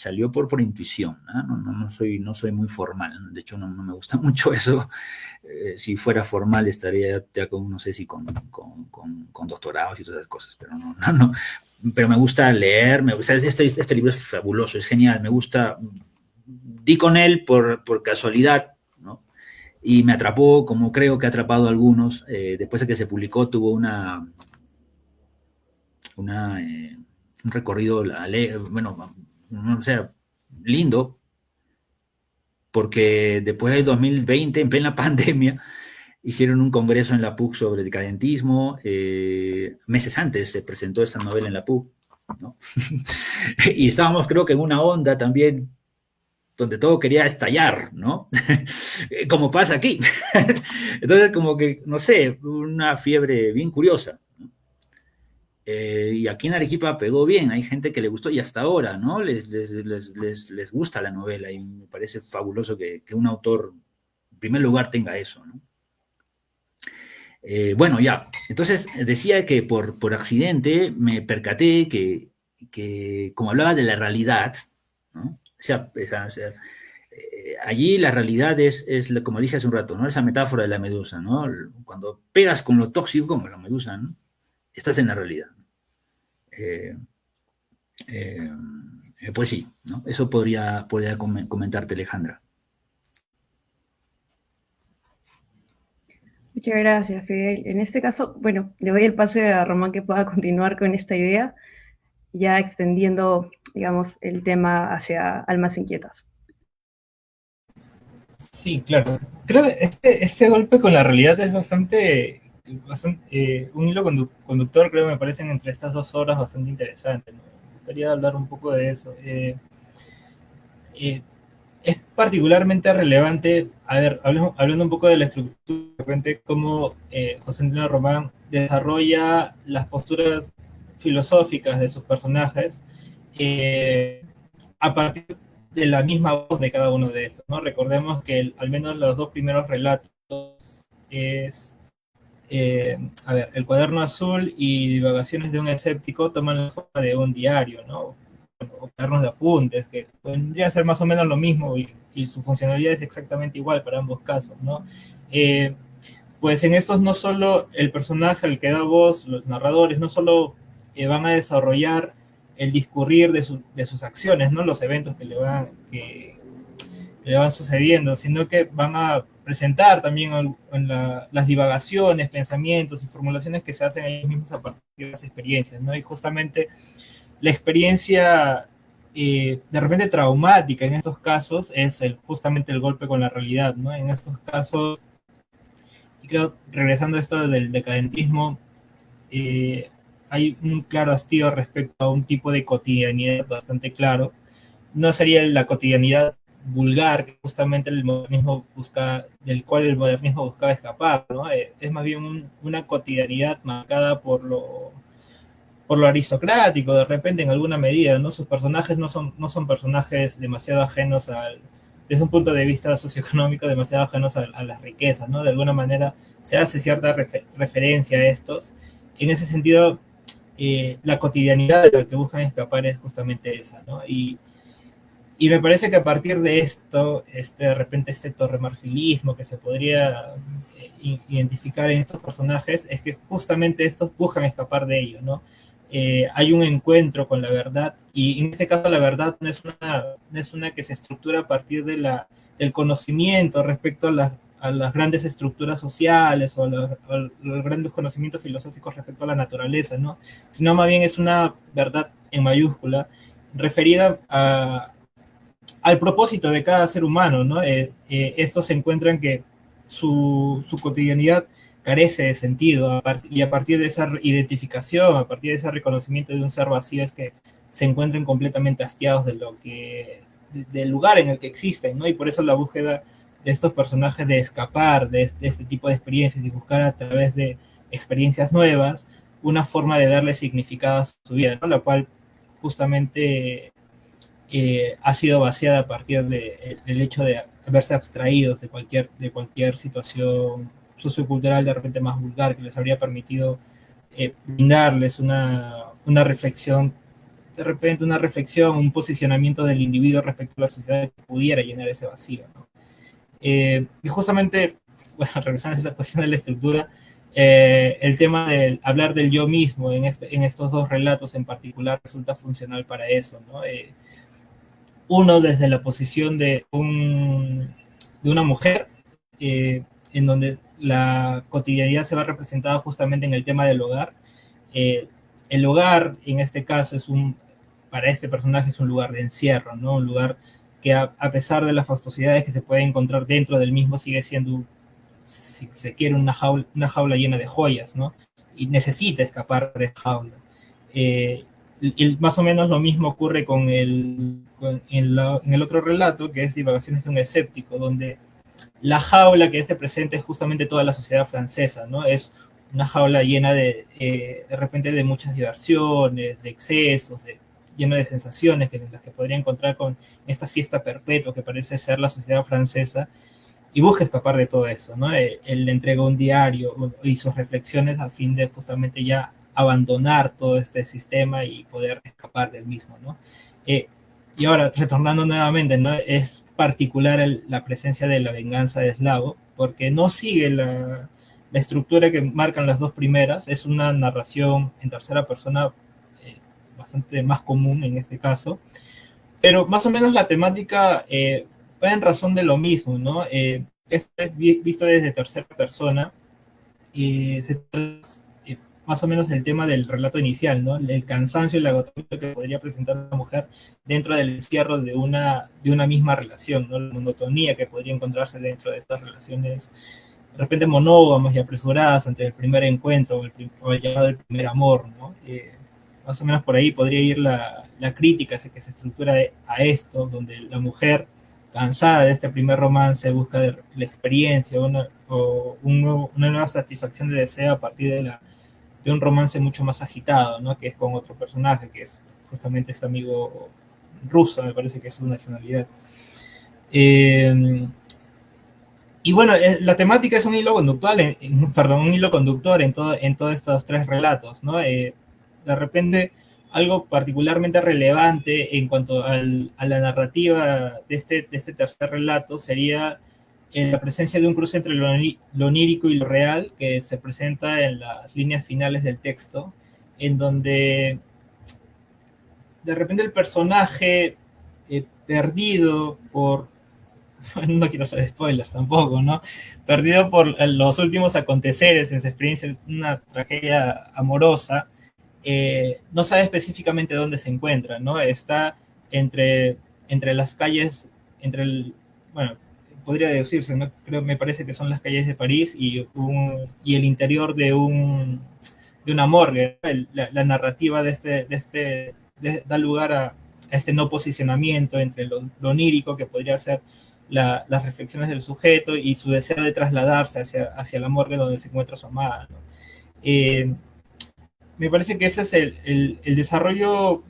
salió por intuición, ¿no? No soy muy formal, de hecho no me gusta mucho eso. Si fuera formal estaría ya con, no sé si con doctorados y todas esas cosas, pero no. Pero me gusta leer, este libro es fabuloso, es genial, me gusta, di con él por casualidad, ¿no? Y me atrapó, como creo que ha atrapado a algunos. Después de que se publicó, tuvo un recorrido, bueno, o sea, lindo, porque después del 2020, en plena pandemia, hicieron un congreso en la PUC sobre decadentismo. Meses antes se presentó esta novela en la PUC, ¿no? Y estábamos, creo que en una onda también donde todo quería estallar, ¿no? Como pasa aquí. Entonces, como que, no sé, una fiebre bien curiosa. Y aquí en Arequipa pegó bien, hay gente que le gustó y hasta ahora, ¿no? Les gusta la novela y me parece fabuloso que un autor, en primer lugar, tenga eso, ¿no? Bueno, ya, entonces decía que por accidente me percaté que como hablaba de la realidad, ¿no? Allí la realidad es, como dije hace un rato, ¿no? Esa metáfora de la medusa, ¿no? Cuando pegas con lo tóxico, como la medusa, ¿no? Estás en la realidad. Pues sí, ¿no? Eso podría comentarte, Alejandra. Muchas gracias, Fidel. En este caso, bueno, le doy el pase a Román que pueda continuar con esta idea, ya extendiendo, digamos, el tema hacia almas inquietas. Sí, claro. Creo que este golpe con la realidad es bastante un hilo conductor, creo, me parecen entre estas 2 horas bastante interesante, ¿no? Me gustaría hablar un poco de eso. Es particularmente relevante, a ver, hablando un poco de la estructura, de repente cómo José Antonio Román desarrolla las posturas filosóficas de sus personajes a partir de la misma voz de cada uno de estos, ¿no? Recordemos que al menos los 2 primeros relatos es, a ver, El cuaderno azul y Divagaciones de un escéptico toman la forma de un diario, ¿no? O cuadernos de apuntes, que podría ser más o menos lo mismo y su funcionalidad es exactamente igual para ambos casos, ¿no? Pues en estos no solo el personaje al que da voz, los narradores, no solo van a desarrollar el discurrir de sus acciones, ¿no? Los eventos que le van sucediendo, sino que van a presentar también las divagaciones, pensamientos y formulaciones que se hacen ellos mismos a partir de las experiencias, ¿no? Y justamente la experiencia de repente traumática en estos casos es justamente el golpe con la realidad, ¿no? En estos casos, y creo, regresando a esto del decadentismo, hay un claro hastío respecto a un tipo de cotidianidad bastante claro. No sería la cotidianidad vulgar que justamente del cual el modernismo buscaba escapar, ¿no? Es más bien una cotidianidad marcada por lo aristocrático, de repente, en alguna medida, ¿no? Sus personajes no son personajes demasiado ajenos desde un punto de vista socioeconómico, demasiado ajenos a las riquezas, ¿no? De alguna manera se hace cierta referencia a estos. En ese sentido, la cotidianidad de lo que buscan escapar es justamente esa, ¿no? Y me parece que a partir de esto, de repente este torremarfilismo que se podría identificar en estos personajes, es que justamente estos buscan escapar de ello, ¿no? Hay un encuentro con la verdad, y en este caso la verdad no es una que se estructura a partir del conocimiento respecto a las grandes estructuras sociales o a los grandes conocimientos filosóficos respecto a la naturaleza, ¿no? Sino más bien es una verdad en mayúscula referida al propósito de cada ser humano, ¿no? Estos se encuentran que su cotidianidad carece de sentido, y a partir de esa identificación, a partir de ese reconocimiento de un ser vacío, es que se encuentran completamente hastiados del lugar en el que existen, ¿no? Y por eso la búsqueda de estos personajes de escapar de este tipo de experiencias y buscar a través de experiencias nuevas una forma de darle significado a su vida, ¿no? La cual justamente ha sido vaciada a partir del hecho de haberse abstraídos de cualquier situación sociocultural de repente más vulgar que les habría permitido brindarles una reflexión de repente una reflexión, un posicionamiento del individuo respecto a la sociedad que pudiera llenar ese vacío, ¿no? Y justamente, bueno, regresando a esa cuestión de la estructura, el tema de hablar del yo mismo en estos dos relatos en particular resulta funcional para eso, ¿no? Uno desde la posición de una mujer, en donde la cotidianidad se va representada justamente en el tema del hogar. El hogar, en este caso, para este personaje es un lugar de encierro, ¿no? Un lugar que a pesar de las fastuosidades que se pueden encontrar dentro del mismo, sigue siendo, si se quiere, una jaula llena de joyas, ¿no? Y necesita escapar de esa jaula. Y más o menos lo mismo ocurre en el otro relato, que es Divagaciones de un escéptico, donde la jaula que presenta es justamente toda la sociedad francesa, ¿no? Es una jaula llena de repente de muchas diversiones, de excesos, llena de sensaciones en las que podría encontrar con esta fiesta perpetua que parece ser la sociedad francesa, y busca escapar de todo eso, ¿no? Él le entrega un diario y sus reflexiones a fin de justamente ya abandonar todo este sistema y poder escapar del mismo, ¿no? Y ahora, retornando nuevamente, ¿no? Es particular la presencia de la venganza de Eslavo, porque no sigue la estructura que marcan las dos primeras, es una narración en tercera persona bastante más común en este caso, pero más o menos la temática va en razón de lo mismo, ¿no? Este es visto desde tercera persona, y más o menos el tema del relato inicial, ¿no? El cansancio y el agotamiento que podría presentar una mujer dentro del encierro de una misma relación, ¿no? La monotonía que podría encontrarse dentro de estas relaciones de repente monógamas y apresuradas ante el primer encuentro o el llamado del primer amor, ¿no? Más o menos por ahí podría ir la crítica que se estructura a esto, donde la mujer, cansada de este primer romance, busca la experiencia una nueva satisfacción de deseo a partir de un romance mucho más agitado, ¿no? Que es con otro personaje, que es justamente este amigo ruso, me parece que es su nacionalidad. Y bueno, la temática es un hilo conductual, un hilo conductor en todos estos tres relatos, ¿no? De repente, algo particularmente relevante en cuanto a la narrativa de este tercer relato sería la presencia de un cruce entre lo onírico y lo real, que se presenta en las líneas finales del texto, en donde de repente el personaje perdido por, no quiero hacer spoilers tampoco, ¿no? Perdido por los últimos aconteceres en su experiencia en una tragedia amorosa, no sabe específicamente dónde se encuentra, ¿no? Está entre las calles, bueno, podría deducirse, ¿no? Me parece que son las calles de París y el interior de una morgue. La narrativa da lugar a este no posicionamiento entre lo onírico, que podría ser las reflexiones del sujeto, y su deseo de trasladarse hacia la morgue donde se encuentra su amada, ¿no? Me parece que ese es el desarrollo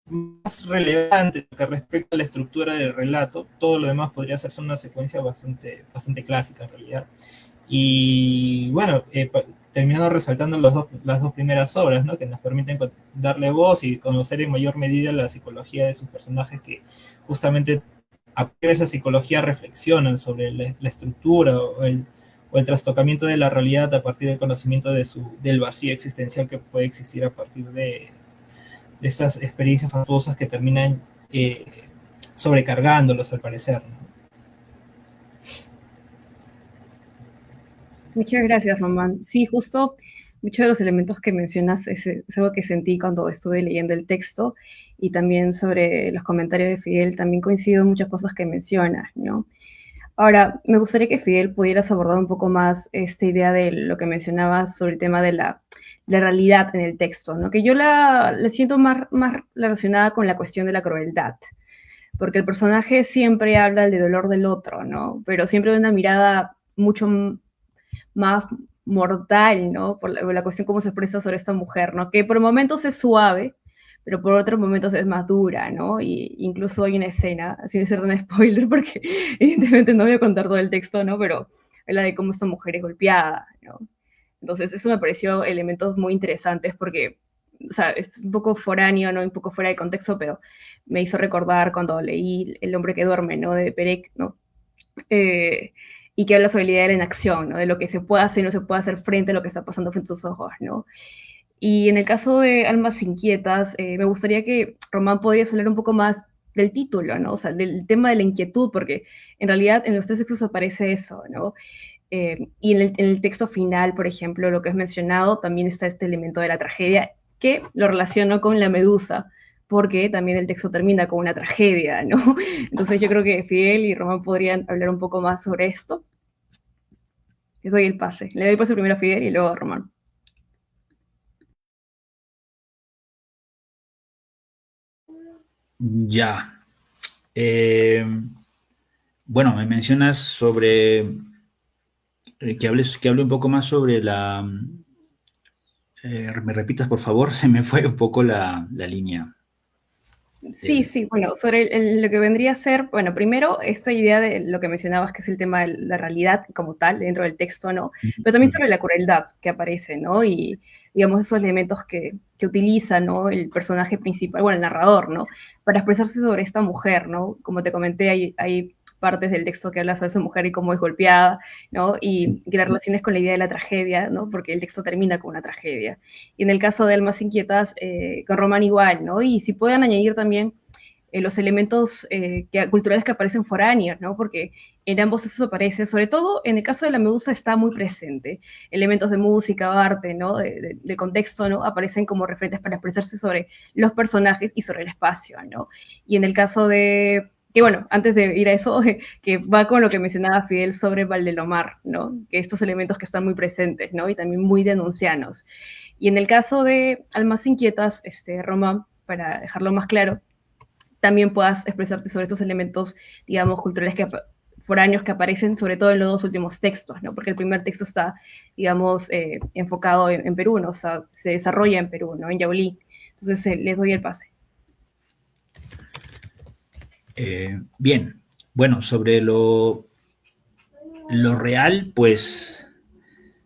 más relevante que respecta a la estructura del relato. Todo lo demás podría hacerse una secuencia bastante clásica en realidad. Y bueno, terminando resaltando las dos primeras obras, ¿no? Que nos permiten darle voz y conocer en mayor medida la psicología de sus personajes, que justamente a partir de esa psicología reflexionan sobre la estructura o el trastocamiento de la realidad a partir del conocimiento del vacío existencial que puede existir a partir de estas experiencias fastuosas que terminan sobrecargándolos al parecer, ¿no? Muchas gracias, Román. Sí, justo muchos de los elementos que mencionas es algo que sentí cuando estuve leyendo el texto, y también sobre los comentarios de Fidel, también coincido en muchas cosas que mencionas, ¿no? Ahora, me gustaría que Fidel pudieras abordar un poco más esta idea de lo que mencionabas sobre el tema de la realidad en el texto, ¿no? Que yo la siento más relacionada con la cuestión de la crueldad, porque el personaje siempre habla del dolor del otro, ¿no? Pero siempre de una mirada mucho más mortal, ¿no? Por la cuestión cómo se expresa sobre esta mujer, ¿no? Que por momentos es suave, pero por otros momentos es más dura, ¿no? Y incluso hay una escena, sin ser un spoiler, porque evidentemente no voy a contar todo el texto, ¿no? Pero habla de cómo esta mujer es golpeada, ¿no? Entonces eso me pareció elementos muy interesantes, porque o sea, es un poco foráneo, ¿no? Un poco fuera de contexto, pero me hizo recordar cuando leí El hombre que duerme, ¿no? De Perec, ¿no? Y que habla sobre la idea de la inacción, ¿no? De lo que se puede hacer y no se puede hacer frente a lo que está pasando frente a tus ojos, ¿no? Y en el caso de Almas Inquietas, me gustaría que Román podría hablar un poco más del título, ¿no? O sea, del tema de la inquietud, porque en realidad en los tres textos aparece eso, ¿no? Y en el texto final, por ejemplo, lo que es mencionado, también está este elemento de la tragedia, que lo relaciono con la medusa, porque también el texto termina con una tragedia, ¿no? Entonces yo creo que Fidel y Román podrían hablar un poco más sobre esto. Les doy el pase. Le doy el pase primero a Fidel y luego a Román. Ya. Bueno, me mencionas sobre que hable un poco más sobre la... ¿me repitas, por favor? Se me fue un poco la línea. Sí, sí, bueno, sobre lo que vendría a ser, bueno, primero, esta idea de lo que mencionabas, que es el tema de la realidad como tal, dentro del texto, ¿no? Pero también sobre la crueldad que aparece, ¿no? Y, digamos, esos elementos que utiliza, ¿no? El personaje principal, bueno, el narrador, ¿no? Para expresarse sobre esta mujer, ¿no? Como te comenté, hay partes del texto que habla sobre esa mujer y cómo es golpeada, ¿no? Y que la relaciones con la idea de la tragedia, ¿no? Porque el texto termina con una tragedia. Y en el caso de Almas Inquietas, con Román igual, ¿no? Y si pueden añadir también los elementos culturales que aparecen foráneos, ¿no? Porque en ambos eso aparece, sobre todo en el caso de la medusa está muy presente. Elementos de música, arte, ¿no? De contexto, ¿no? Aparecen como referentes para expresarse sobre los personajes y sobre el espacio, ¿no? Y en el caso de que bueno, antes de ir a eso, que va con lo que mencionaba Fidel sobre Valdelomar, ¿no? Que estos elementos que están muy presentes, ¿no? Y también muy denuncianos. Y en el caso de Almas Inquietas, Roma, para dejarlo más claro, también puedas expresarte sobre estos elementos, digamos, culturales foráneos que aparecen sobre todo en los dos últimos textos, ¿no? Porque el primer texto está, digamos, enfocado en Perú, ¿no? O sea, se desarrolla en Perú, ¿no? En Yaulí. Entonces, les doy el pase. Bien, bueno, sobre lo real, pues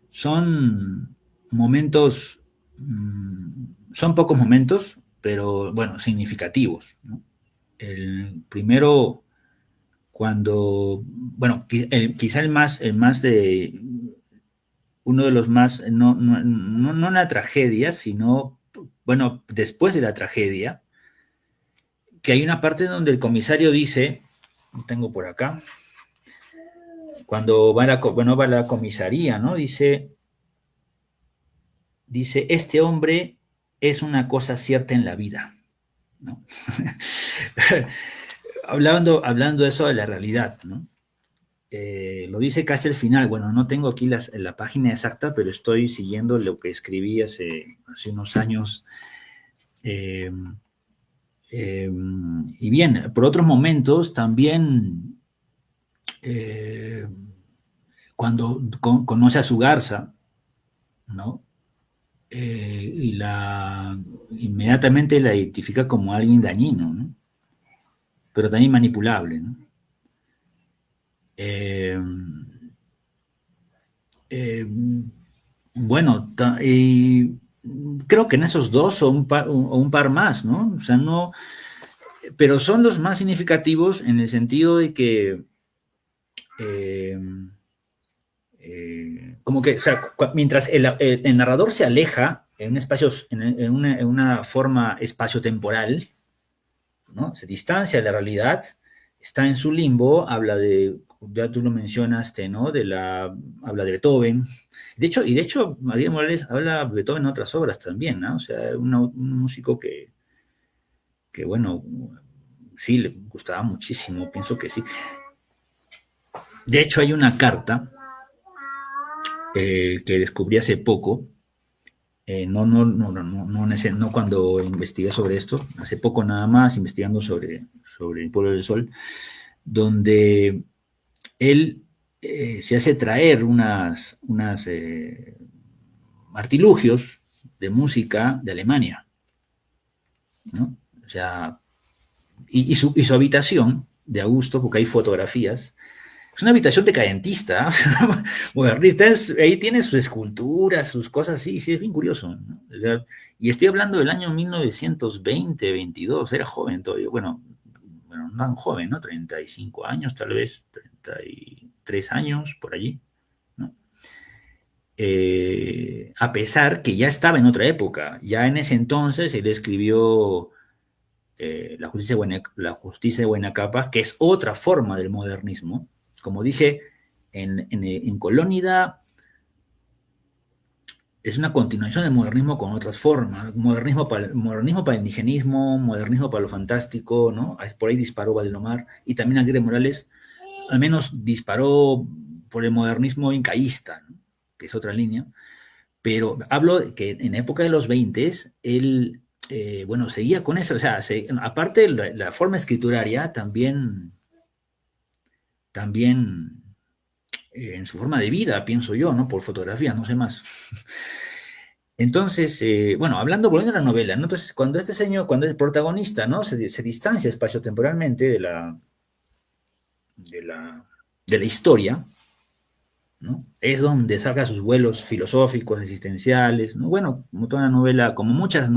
son momentos, son pocos momentos, pero bueno, significativos, ¿no? El primero, cuando, bueno, quizá el más de, uno de los más, no una tragedia, sino, bueno, después de la tragedia, que hay una parte donde el comisario dice, lo tengo por acá, cuando va a la comisaría, ¿no? Dice, este hombre es una cosa cierta en la vida, ¿no? hablando de eso de la realidad, ¿no? Lo dice casi al final, bueno, no tengo aquí la página exacta, pero estoy siguiendo lo que escribí hace unos años. Y bien, por otros momentos también, cuando conoce a su garza, ¿no? Y inmediatamente la identifica como alguien dañino, ¿no? Pero también manipulable, ¿no? Bueno, y creo que en esos dos o un par más, ¿no? O sea, no, pero son los más significativos en el sentido de que como que, o sea, mientras el narrador se aleja en un espacio, en una forma espacio-temporal, ¿no? Se distancia de la realidad, está en su limbo, habla de, ya tú lo mencionaste, ¿no? Habla de Beethoven. De hecho, María Morales habla de Beethoven en otras obras también, ¿no? O sea, un músico que, bueno, sí, le gustaba muchísimo, pienso que sí. De hecho, hay una carta que descubrí hace poco, no cuando investigué sobre esto, hace poco nada más, investigando sobre el pueblo del sol, donde él se hace traer unas artilugios de música de Alemania, ¿no? O sea, y su habitación de Augusto, porque hay fotografías, es una habitación decadentista, modernista, ahí tiene sus esculturas, sus cosas así, sí, es bien curioso, ¿no? O sea, Y estoy hablando del año 1920, 22, era joven todavía, bueno, no tan joven, ¿no? 35 años tal vez, 33 años, por allí, ¿no? A pesar que ya estaba en otra época, ya en ese entonces él escribió la justicia de Buena Capa, que es otra forma del modernismo. Como dije, en Colónida es una continuación del modernismo con otras formas. Modernismo para el indigenismo, modernismo para lo fantástico, ¿no? Por ahí disparó Valdelomar, y también Aguirre Morales, al menos disparó por el modernismo incaísta, ¿no? Que es otra línea. Pero hablo de que en época de los 20 él, bueno, seguía con eso, o sea, aparte la forma escrituraria, también en su forma de vida, pienso yo, ¿no? Por fotografías, no sé más. Entonces, bueno, volviendo a la novela, ¿no? Entonces, cuando este señor, cuando el protagonista, ¿no? Se distancia espacio-temporalmente de la historia, ¿no? Es donde saca sus vuelos filosóficos, existenciales, ¿no? Bueno, como toda una novela, como mucha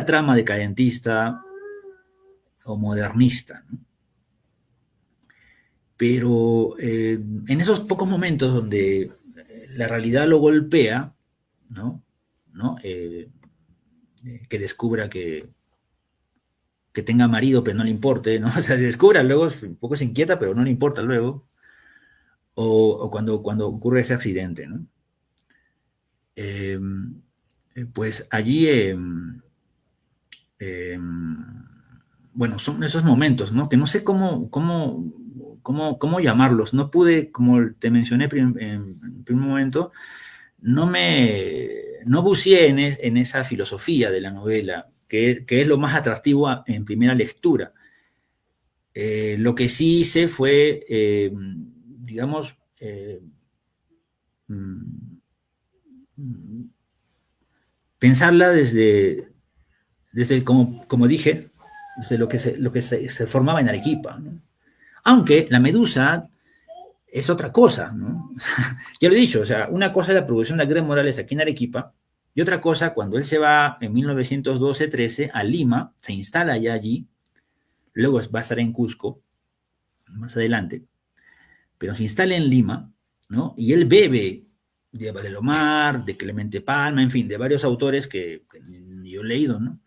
trama decadentista o modernista, ¿no? Pero en esos pocos momentos donde la realidad lo golpea, ¿no? Que descubra que tenga marido, pero no le importe, ¿no? O sea, descubra luego, un poco se inquieta, pero no le importa luego. O cuando ocurre ese accidente, ¿no? Pues allí, bueno, son esos momentos, ¿no? Que no sé cómo llamarlos. No pude, como te mencioné en primer momento, no buceé en esa filosofía de la novela, que es lo más atractivo en primera lectura. Lo que sí hice fue, digamos, pensarla desde como dije, desde lo que se formaba en Arequipa, ¿no? Aunque la Medusa es otra cosa, ¿no? Ya lo he dicho, o sea, una cosa es la producción de Aguirre Morales aquí en Arequipa, y otra cosa cuando él se va en 1912-13 a Lima, se instala ya allí, luego va a estar en Cusco, más adelante, pero se instala en Lima, ¿no? Y él bebe de Valdelomar, de Clemente Palma, en fin, de varios autores que yo he leído, ¿no?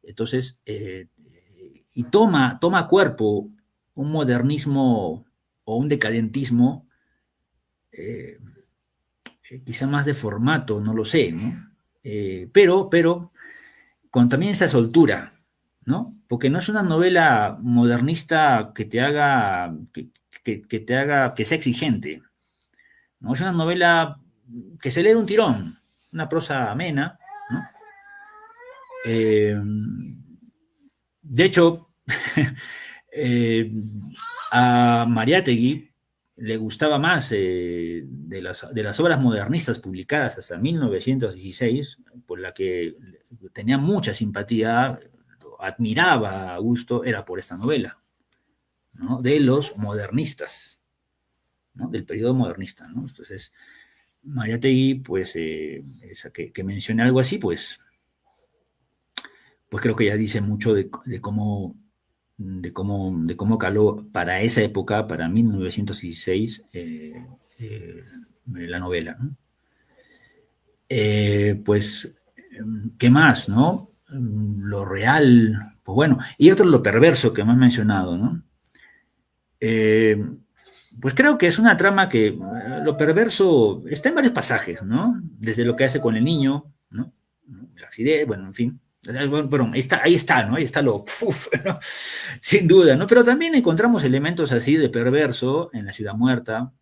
Entonces, y toma cuerpo un modernismo o un decadentismo, quizá más de formato, no lo sé, ¿no? Pero con también esa soltura, ¿no? Porque no es una novela modernista que te haga, que sea exigente, ¿no? Es una novela que se lee de un tirón, una prosa amena, ¿no? De hecho, a Mariátegui le gustaba más de las obras modernistas publicadas hasta 1916, por la que tenía mucha simpatía, admiraba a Augusto, era por esta novela, ¿no? De los modernistas, ¿no? Del periodo modernista, ¿no? Entonces, Mariátegui, pues, que mencione algo así, pues creo que ya dice mucho de cómo caló para esa época, para 1916, la novela, ¿no? Pues, ¿qué más, no? Lo real, pues bueno, y otro lo perverso que hemos mencionado, ¿no? Pues creo que es una trama que lo perverso está en varios pasajes, ¿no? Desde lo que hace con el niño, ¿no? El accidente, bueno, en fin. Bueno, ahí está, ¿no? Ahí está lo, ¿no? Sin duda, ¿no? Pero también encontramos elementos así de perverso en La Ciudad Muerta,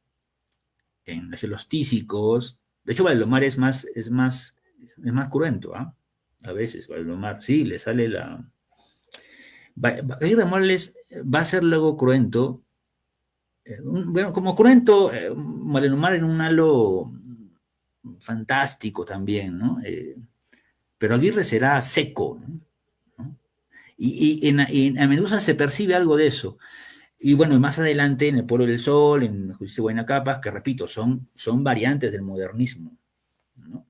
en Los Tísicos. De hecho, Valdelomar es más cruento, ¿ah? A veces, Valdelomar, sí, le sale la... Aguirre Morales va a ser luego cruento, bueno, como cruento, Valdelomar en un halo fantástico también, ¿no? Pero Aguirre será seco, ¿no? Y en Medusa se percibe algo de eso. Y bueno, más adelante en El Pueblo del Sol, en Justicia de Buena Capa, que repito, son variantes del modernismo, ¿no?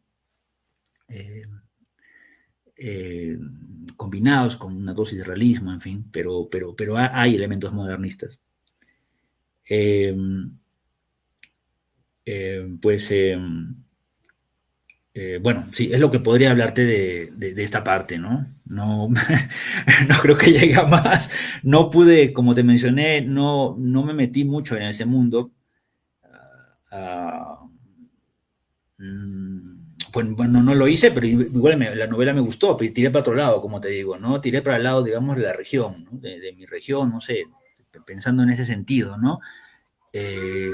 combinados con una dosis de realismo, en fin, pero hay elementos modernistas. Bueno, sí, es lo que podría hablarte de esta parte, ¿no? No, no creo que llegue a más. No pude, como te mencioné, no me metí mucho en ese mundo. Bueno, no lo hice, pero igual la novela me gustó, pero tiré para otro lado, como te digo, ¿no? Tiré para el lado, digamos, de la región, ¿no? De mi región, no sé, pensando en ese sentido, ¿no? Que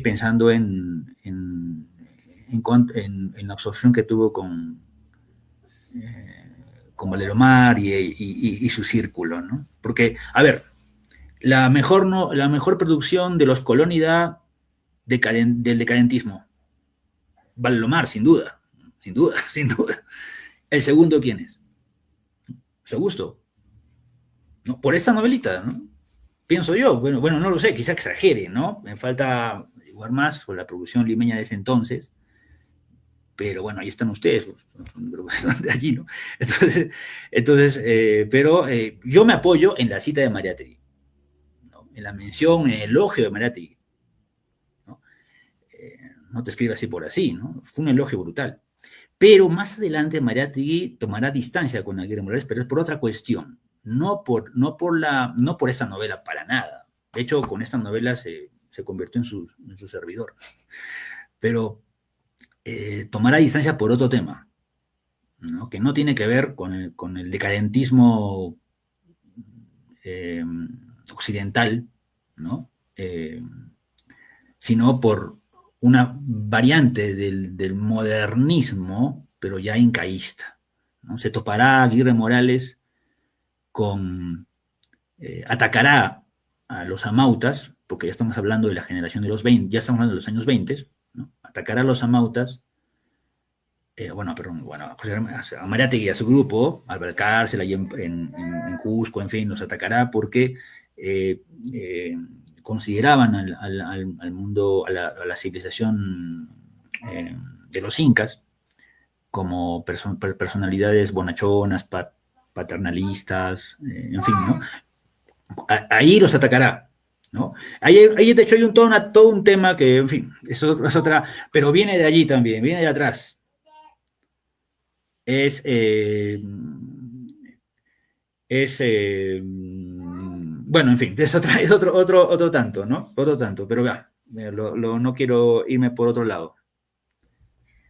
pensando en la absorción que tuvo con Valdelomar y su círculo, ¿no? Porque, a ver, la mejor producción de los Colónida del decadentismo, Valdelomar, sin duda, sin duda, sin duda. El segundo, ¿quién es? Augusto. ¿No? Por esta novelita, ¿no? Pienso yo, bueno, no lo sé, quizá exagere, ¿no? Me falta igual más por la producción limeña de ese entonces, pero bueno, ahí están ustedes, están de allí, ¿no? Entonces pero yo me apoyo en la cita de Mariátegui, ¿no? En la mención, en el elogio de Mariátegui, ¿no? No te escribas así por así, ¿no? Fue un elogio brutal. Pero más adelante Mariátegui tomará distancia con Aguirre Morales, pero es por otra cuestión, no por esta novela, para nada. De hecho, con esta novela se convirtió en su servidor. Pero tomará distancia por otro tema, ¿no? Que no tiene que ver con el decadentismo occidental, ¿no? Sino por una variante del modernismo, pero ya incaísta, ¿no? Se topará Aguirre Morales atacará a los amautas, porque ya estamos hablando de la generación de los 20, ya estamos hablando de los años 20, ¿no? Atacará a los amautas, a Mariátegui y a su grupo, a Valcárcel, ahí en Cusco, en fin, los atacará porque consideraban al mundo, a la civilización de los incas como personalidades bonachonas, paternalistas, en fin, ¿no? Ahí los atacará, ¿no? Ahí de hecho hay todo un tema que, en fin, eso es otra, pero viene de allí también, viene de atrás. Bueno, en fin, es otro tanto, ¿no? Otro tanto, pero vea, no quiero irme por otro lado.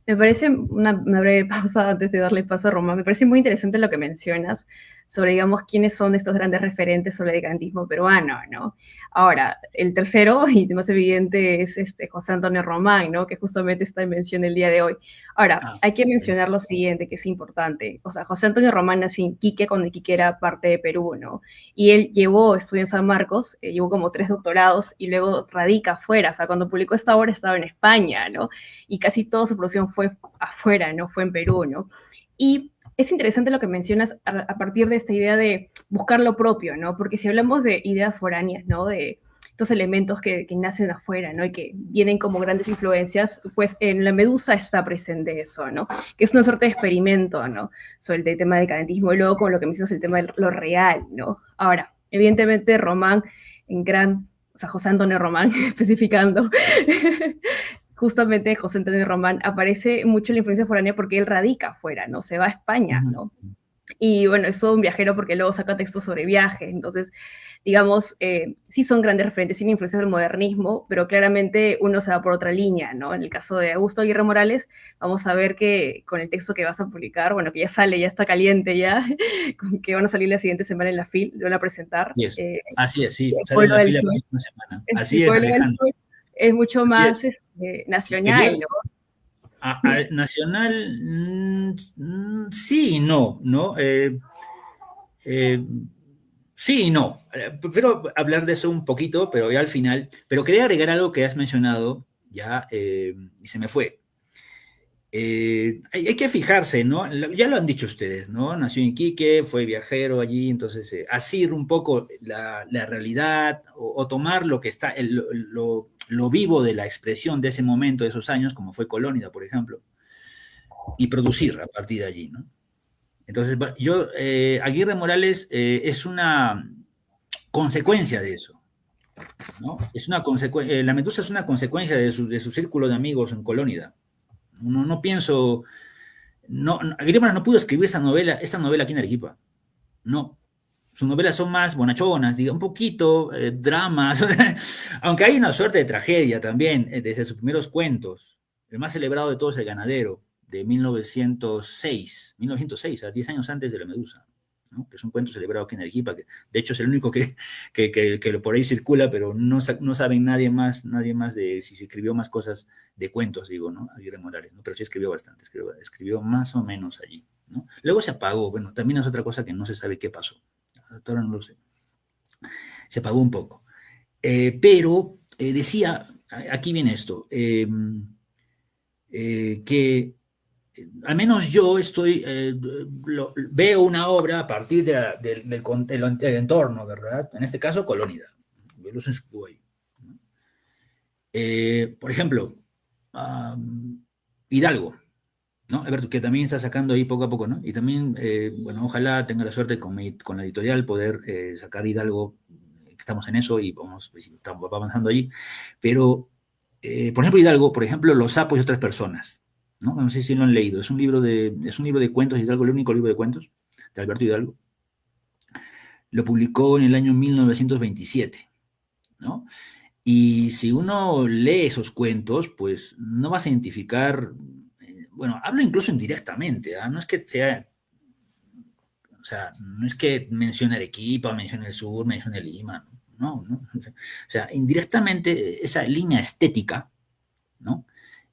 Me parece una breve pausa antes de darle paso a Román. Me parece muy interesante lo que mencionas sobre, digamos, quiénes son estos grandes referentes sobre el decadentismo peruano, ¿no? Ahora, el tercero, y más evidente, es José Antonio Román, ¿no? Que justamente está en mención el día de hoy. Ahora, hay que mencionar lo siguiente, que es importante. O sea, José Antonio Román nació en Iquique, cuando Iquique era parte de Perú, ¿no? Y él estudió en San Marcos, llevó como 3 doctorados y luego radica afuera. O sea, cuando publicó esta obra estaba en España, ¿no? Y casi toda su producción fue afuera, no fue en Perú, ¿no? Y es interesante lo que mencionas a partir de esta idea de buscar lo propio, ¿no? Porque si hablamos de ideas foráneas, ¿no? De estos elementos que nacen afuera, ¿no? Y que vienen como grandes influencias, pues en La Medusa está presente eso, ¿no? Que es una suerte de experimento, ¿no? Sobre el tema del decadentismo y luego con lo que mencionas el tema de lo real, ¿no? Ahora, evidentemente Román o sea, José Antonio Román, especificando, justamente José Antonio Román aparece mucho la influencia foránea porque él radica afuera, ¿no? Se va a España, ¿no? Y bueno, es todo un viajero porque luego saca textos sobre viajes, entonces, digamos, sí son grandes referentes, tienen influencias del modernismo, pero claramente uno se va por otra línea, ¿no? En el caso de Augusto Aguirre Morales, vamos a ver que con el texto que vas a publicar, bueno, que ya sale, ya está caliente ya, que van a salir la siguiente semana en la FIL, lo van a presentar. Yes. Así es, sí, sale en la FIL la próxima semana. Así es, Alejandro. Es mucho más nacional, ¿no? Nacional, sí y no, ¿no? Sí y no. Prefiero hablar de eso un poquito, pero ya al final. Pero quería agregar algo que has mencionado ya y se me fue. Hay que fijarse, ¿no? Ya lo han dicho ustedes, ¿no? Nació en Iquique, fue viajero allí, entonces asir un poco la realidad o tomar lo que está, lo vivo de la expresión de ese momento, de esos años, como fue Colónida, por ejemplo. y producir a partir de allí, ¿no? Entonces, Aguirre Morales es una consecuencia de eso, ¿no? La Medusa es una consecuencia de su círculo de amigos en Colónida. No pienso... Aguirre Morales no pudo escribir esta novela aquí en Arequipa. No. Sus novelas son más bonachonas, diga, un poquito, dramas, aunque hay una suerte de tragedia también, desde sus primeros cuentos. El más celebrado de todos, El Ganadero, de 1906, a 10 años antes de La Medusa, ¿no? Que es un cuento celebrado aquí en Arequipa, que de hecho es el único que por ahí circula, pero no saben nadie más de si se escribió más cosas de cuentos, digo, ¿no? Aguirre Morales, ¿no? Pero sí escribió bastante, escribió más o menos allí, ¿no? Luego se apagó, bueno, también es otra cosa que no se sabe qué pasó. Ahora no lo sé. Se apagó un poco. Pero decía, aquí viene esto, que al menos yo veo una obra a partir del entorno, ¿verdad? En este caso, Colónida. Yo los inscribo ahí. Por ejemplo, Hidalgo, ¿no? Alberto, que también está sacando ahí poco a poco, ¿no? Y también, bueno, ojalá tenga la suerte con la editorial poder sacar Hidalgo, estamos en eso y estamos avanzando allí, pero, por ejemplo, Hidalgo, por ejemplo, Los sapos y otras personas, ¿no? No sé si lo han leído, es un libro de cuentos, Hidalgo, el único libro de cuentos de Alberto Hidalgo. Lo publicó en el año 1927, ¿no? Y si uno lee esos cuentos, pues no vas a identificar... Bueno, habla incluso indirectamente, ¿eh? No es que sea, o sea, no es que mencione Arequipa, mencione el sur, mencione Lima, no. O sea, indirectamente esa línea estética, ¿no?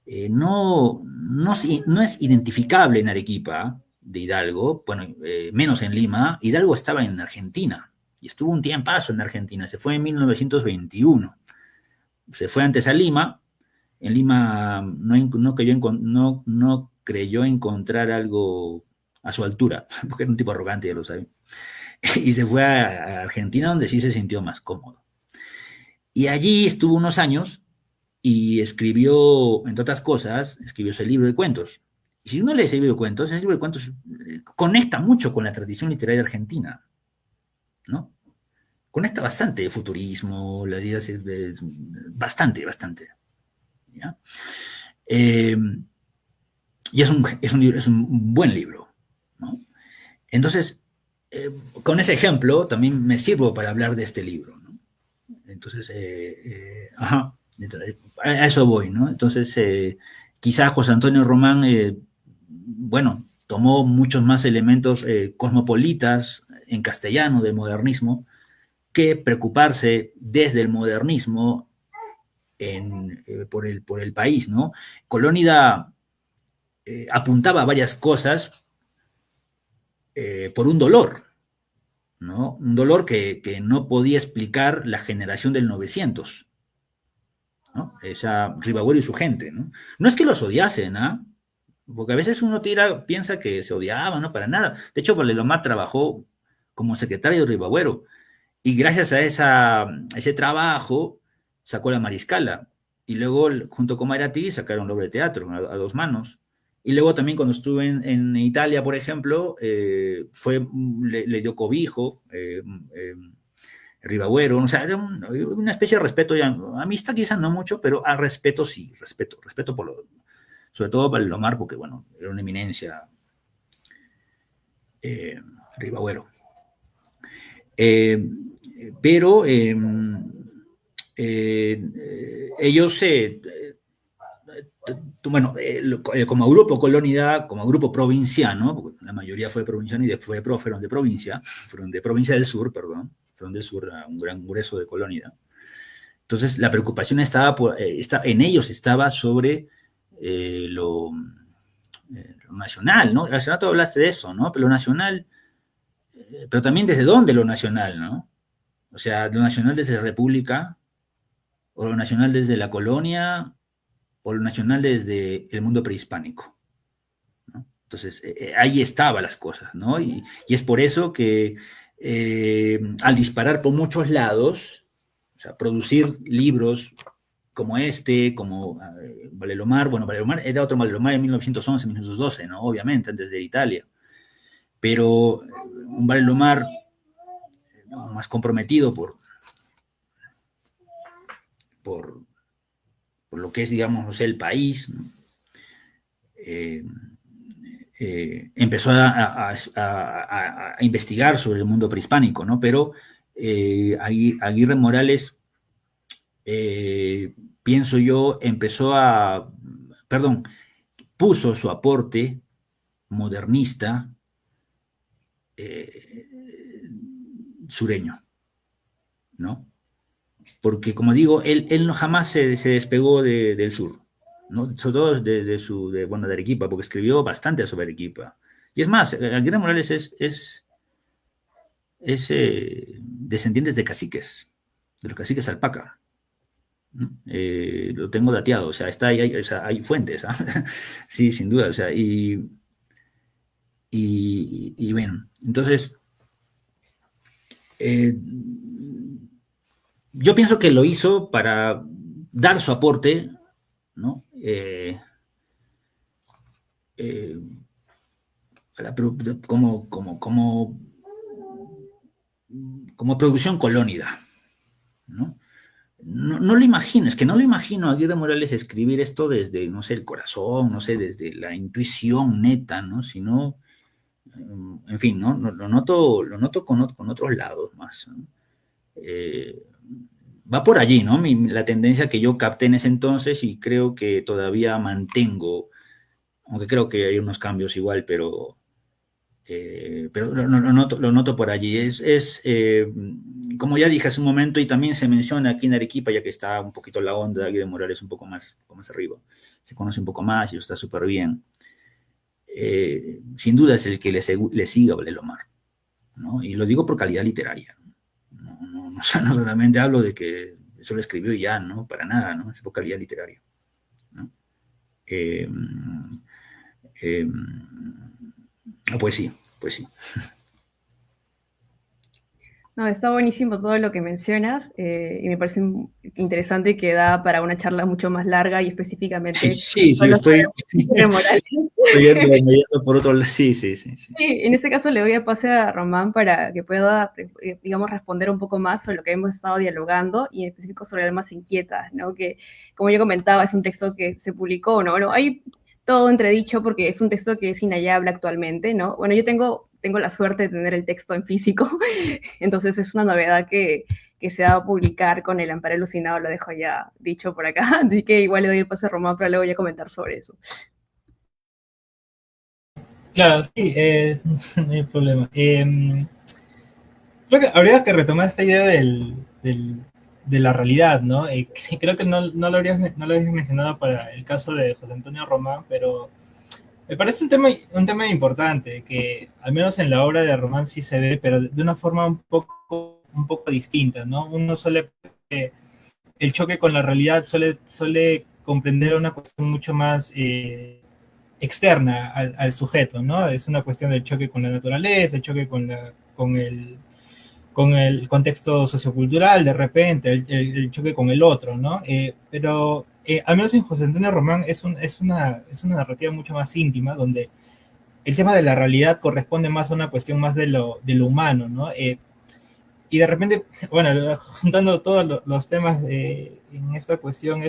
No es identificable en Arequipa de Hidalgo, bueno, menos en Lima. Hidalgo estaba en Argentina y estuvo un tiempazo en Argentina, se fue en 1921, se fue antes a Lima. En Lima no creyó encontrar algo a su altura, porque era un tipo arrogante, ya lo saben. Y se fue a Argentina, donde sí se sintió más cómodo. Y allí estuvo unos años y escribió, entre otras cosas, escribió ese libro de cuentos. Y si uno lee ese libro de cuentos conecta mucho con la tradición literaria argentina, ¿no? Conecta bastante, futurismo, la idea es bastante. ¿Ya? Y es un buen libro, ¿no? Entonces, con ese ejemplo también me sirvo para hablar de este libro, ¿no? Entonces, a eso voy, ¿no? Entonces, quizá José Antonio Román, bueno, tomó muchos más elementos cosmopolitas en castellano del modernismo que preocuparse desde el modernismo por el país, ¿no? Colónida apuntaba a varias cosas por un dolor, ¿no? Un dolor que no podía explicar la generación del 900, ¿no? Esa Ribagüero y su gente, ¿no? No es que los odiasen, ¿ah? Porque a veces uno piensa que se odiaban, ¿no? Para nada. De hecho, Valdelomar trabajó como secretario de Ribagüero y gracias a ese trabajo sacó La Mariscala, y luego junto con Mayrati sacaron la obra de teatro a dos manos. Y luego también cuando estuve en Italia, por ejemplo, le dio cobijo, Ribagüero, o sea, era una especie de respeto, amistad quizás no mucho, pero a respeto sí, respeto sobre todo para Valdelomar, porque bueno, era una eminencia, Ribagüero. Pero ellos, bueno, como grupo Colónida, como grupo provinciano, porque la mayoría fue provinciano y después fueron de provincia del sur, perdón, fueron del sur a un gran grueso de Colónida. Entonces, la preocupación en ellos estaba sobre lo nacional, ¿no? Hace rato hablaste de eso, ¿no? Pero lo nacional, pero también desde dónde lo nacional, ¿no? O sea, lo nacional desde la República, o lo nacional desde la colonia, o lo nacional desde el mundo prehispánico, ¿no? Entonces, ahí estaban las cosas, ¿no? Y es por eso que al disparar por muchos lados, o sea, producir libros como Valelomar. Bueno, Valelomar era otro Valelomar en 1911, 1912, ¿no? Obviamente, antes de Italia. Pero un Valelomar más comprometido por lo que es, digamos, no sé, el país, ¿no? Empezó a investigar sobre el mundo prehispánico, ¿no? Pero Aguirre Morales, pienso yo, puso su aporte modernista sureño, ¿no? Porque, como digo, él no jamás se despegó del sur, ¿no? Sobre todo de Arequipa, porque escribió bastante sobre Arequipa. Y es más, Aguirre Morales es descendiente de caciques, de los caciques Alpaca, ¿no? Lo tengo dateado, o sea, hay fuentes, ¿eh? Sí, sin duda, o sea, y bueno, entonces, yo pienso que lo hizo para dar su aporte, ¿no? Como producción colónida, ¿no? No lo imagino, es que no lo imagino a Aguirre Morales escribir esto desde, no sé, el corazón, no sé, desde la intuición neta, ¿no? Sino, en fin, ¿no? Lo noto con otros lados más, ¿no? Va por allí, ¿no? La tendencia que yo capté en ese entonces y creo que todavía mantengo, aunque creo que hay unos cambios igual, pero lo noto por allí. Como ya dije hace un momento, y también se menciona aquí en Arequipa, ya que está un poquito la onda aquí de Morales un poco más arriba, se conoce un poco más y está súper bien. Sin duda es el que le sigue a Valelomar, ¿no? Y lo digo por calidad literaria. No solamente hablo de que eso lo escribió y ya, ¿no? Para nada, ¿no? Es por calidad literaria, ¿no? Pues sí. No, está buenísimo todo lo que mencionas y me parece interesante que da para una charla mucho más larga y específicamente Sí, estoy yendo por otro lado. Sí. Sí, en este caso le doy a pase a Román para que pueda, digamos, responder un poco más sobre lo que hemos estado dialogando y en específico sobre Almas Inquietas, ¿no? Que, como yo comentaba, es un texto que se publicó, ¿no? Hay todo entredicho porque es un texto que es inhallable actualmente, ¿no? Bueno, yo tengo la suerte de tener el texto en físico, entonces es una novedad que se va a publicar con el Amparo Alucinado, lo dejo ya dicho por acá, así que igual le doy el pase a Román, pero luego voy a comentar sobre eso. Claro, sí, no hay problema. Creo que habría que retomar esta idea de la realidad, ¿no? Creo que no lo habías mencionado para el caso de José Antonio Román, pero me parece un tema importante, que al menos en la obra de Román sí se ve, pero de una forma un poco distinta, ¿no? Uno suele, el choque con la realidad suele comprender una cuestión mucho más externa al sujeto, ¿no? Es una cuestión del choque con la naturaleza, el choque con el contexto sociocultural, de repente, el choque con el otro, ¿no? Pero al menos en José Antonio Román es una narrativa mucho más íntima, donde el tema de la realidad corresponde más a una cuestión más de lo humano, ¿no? Y de repente, bueno, juntando todos los temas en esta cuestión,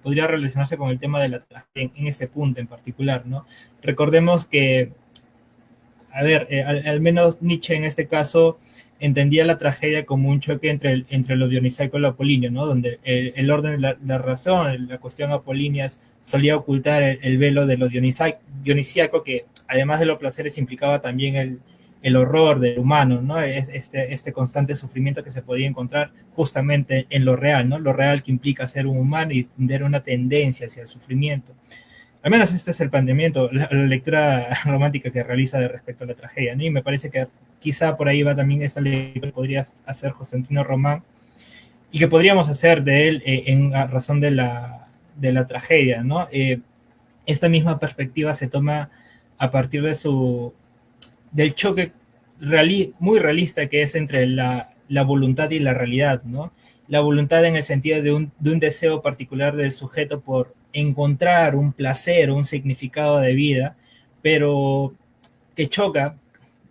podría relacionarse con el tema de la tragedia en ese punto en particular, ¿no? Recordemos que, a ver, al menos Nietzsche en este caso entendía la tragedia como un choque entre lo dionisaico y lo apolíneo, ¿no? Donde el orden de la razón, la cuestión apolínea solía ocultar el velo de lo dionisíaco, que además de los placeres implicaba también el horror del humano, ¿no? Este constante sufrimiento que se podía encontrar justamente en lo real, ¿no? Lo real que implica ser un humano y tener una tendencia hacia el sufrimiento. Al menos este es el planteamiento, la lectura romántica que realiza de respecto a la tragedia, ¿no? Y me parece que quizá por ahí va también esta lectura que podría hacer José Antonio Román y que podríamos hacer de él en razón de la tragedia, ¿no? Esta misma perspectiva se toma a partir del choque muy realista que es entre la la voluntad y la realidad, ¿no? La voluntad en el sentido de un deseo particular del sujeto por encontrar un placer o un significado de vida, pero que choca,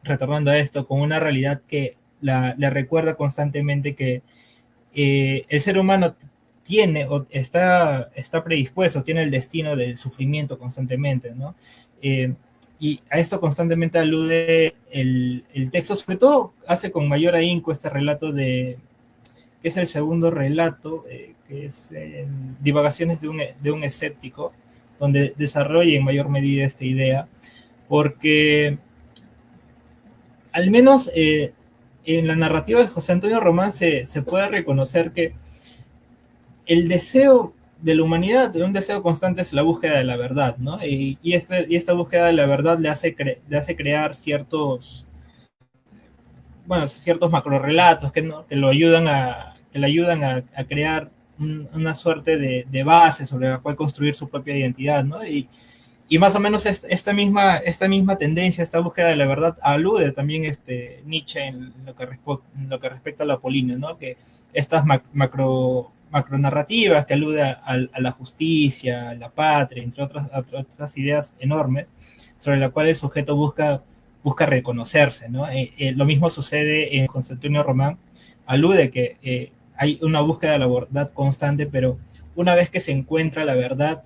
retornando a esto, con una realidad que le recuerda constantemente que el ser humano tiene o está predispuesto, tiene el destino del sufrimiento constantemente, ¿no? Y a esto constantemente alude el texto, sobre todo hace con mayor ahínco este relato que es el segundo relato, que es Divagaciones de un escéptico, donde desarrolla en mayor medida esta idea, porque al menos en la narrativa de José Antonio Román se puede reconocer que el deseo de la humanidad, un deseo constante, es la búsqueda de la verdad, ¿no? Y esta búsqueda de la verdad le hace crear ciertos macrorelatos que le ayudan a crear una suerte de base sobre la cual construir su propia identidad, ¿no? Y más o menos esta misma tendencia, esta búsqueda de la verdad, alude también Nietzsche en lo que respecta a la Apolínea, ¿no? Que estas macronarrativas que alude a la justicia, a la patria, entre otras ideas enormes, sobre la cual el sujeto busca reconocerse, ¿no? Lo mismo sucede en José Antonio Román, alude que hay una búsqueda de la verdad constante, pero una vez que se encuentra la verdad,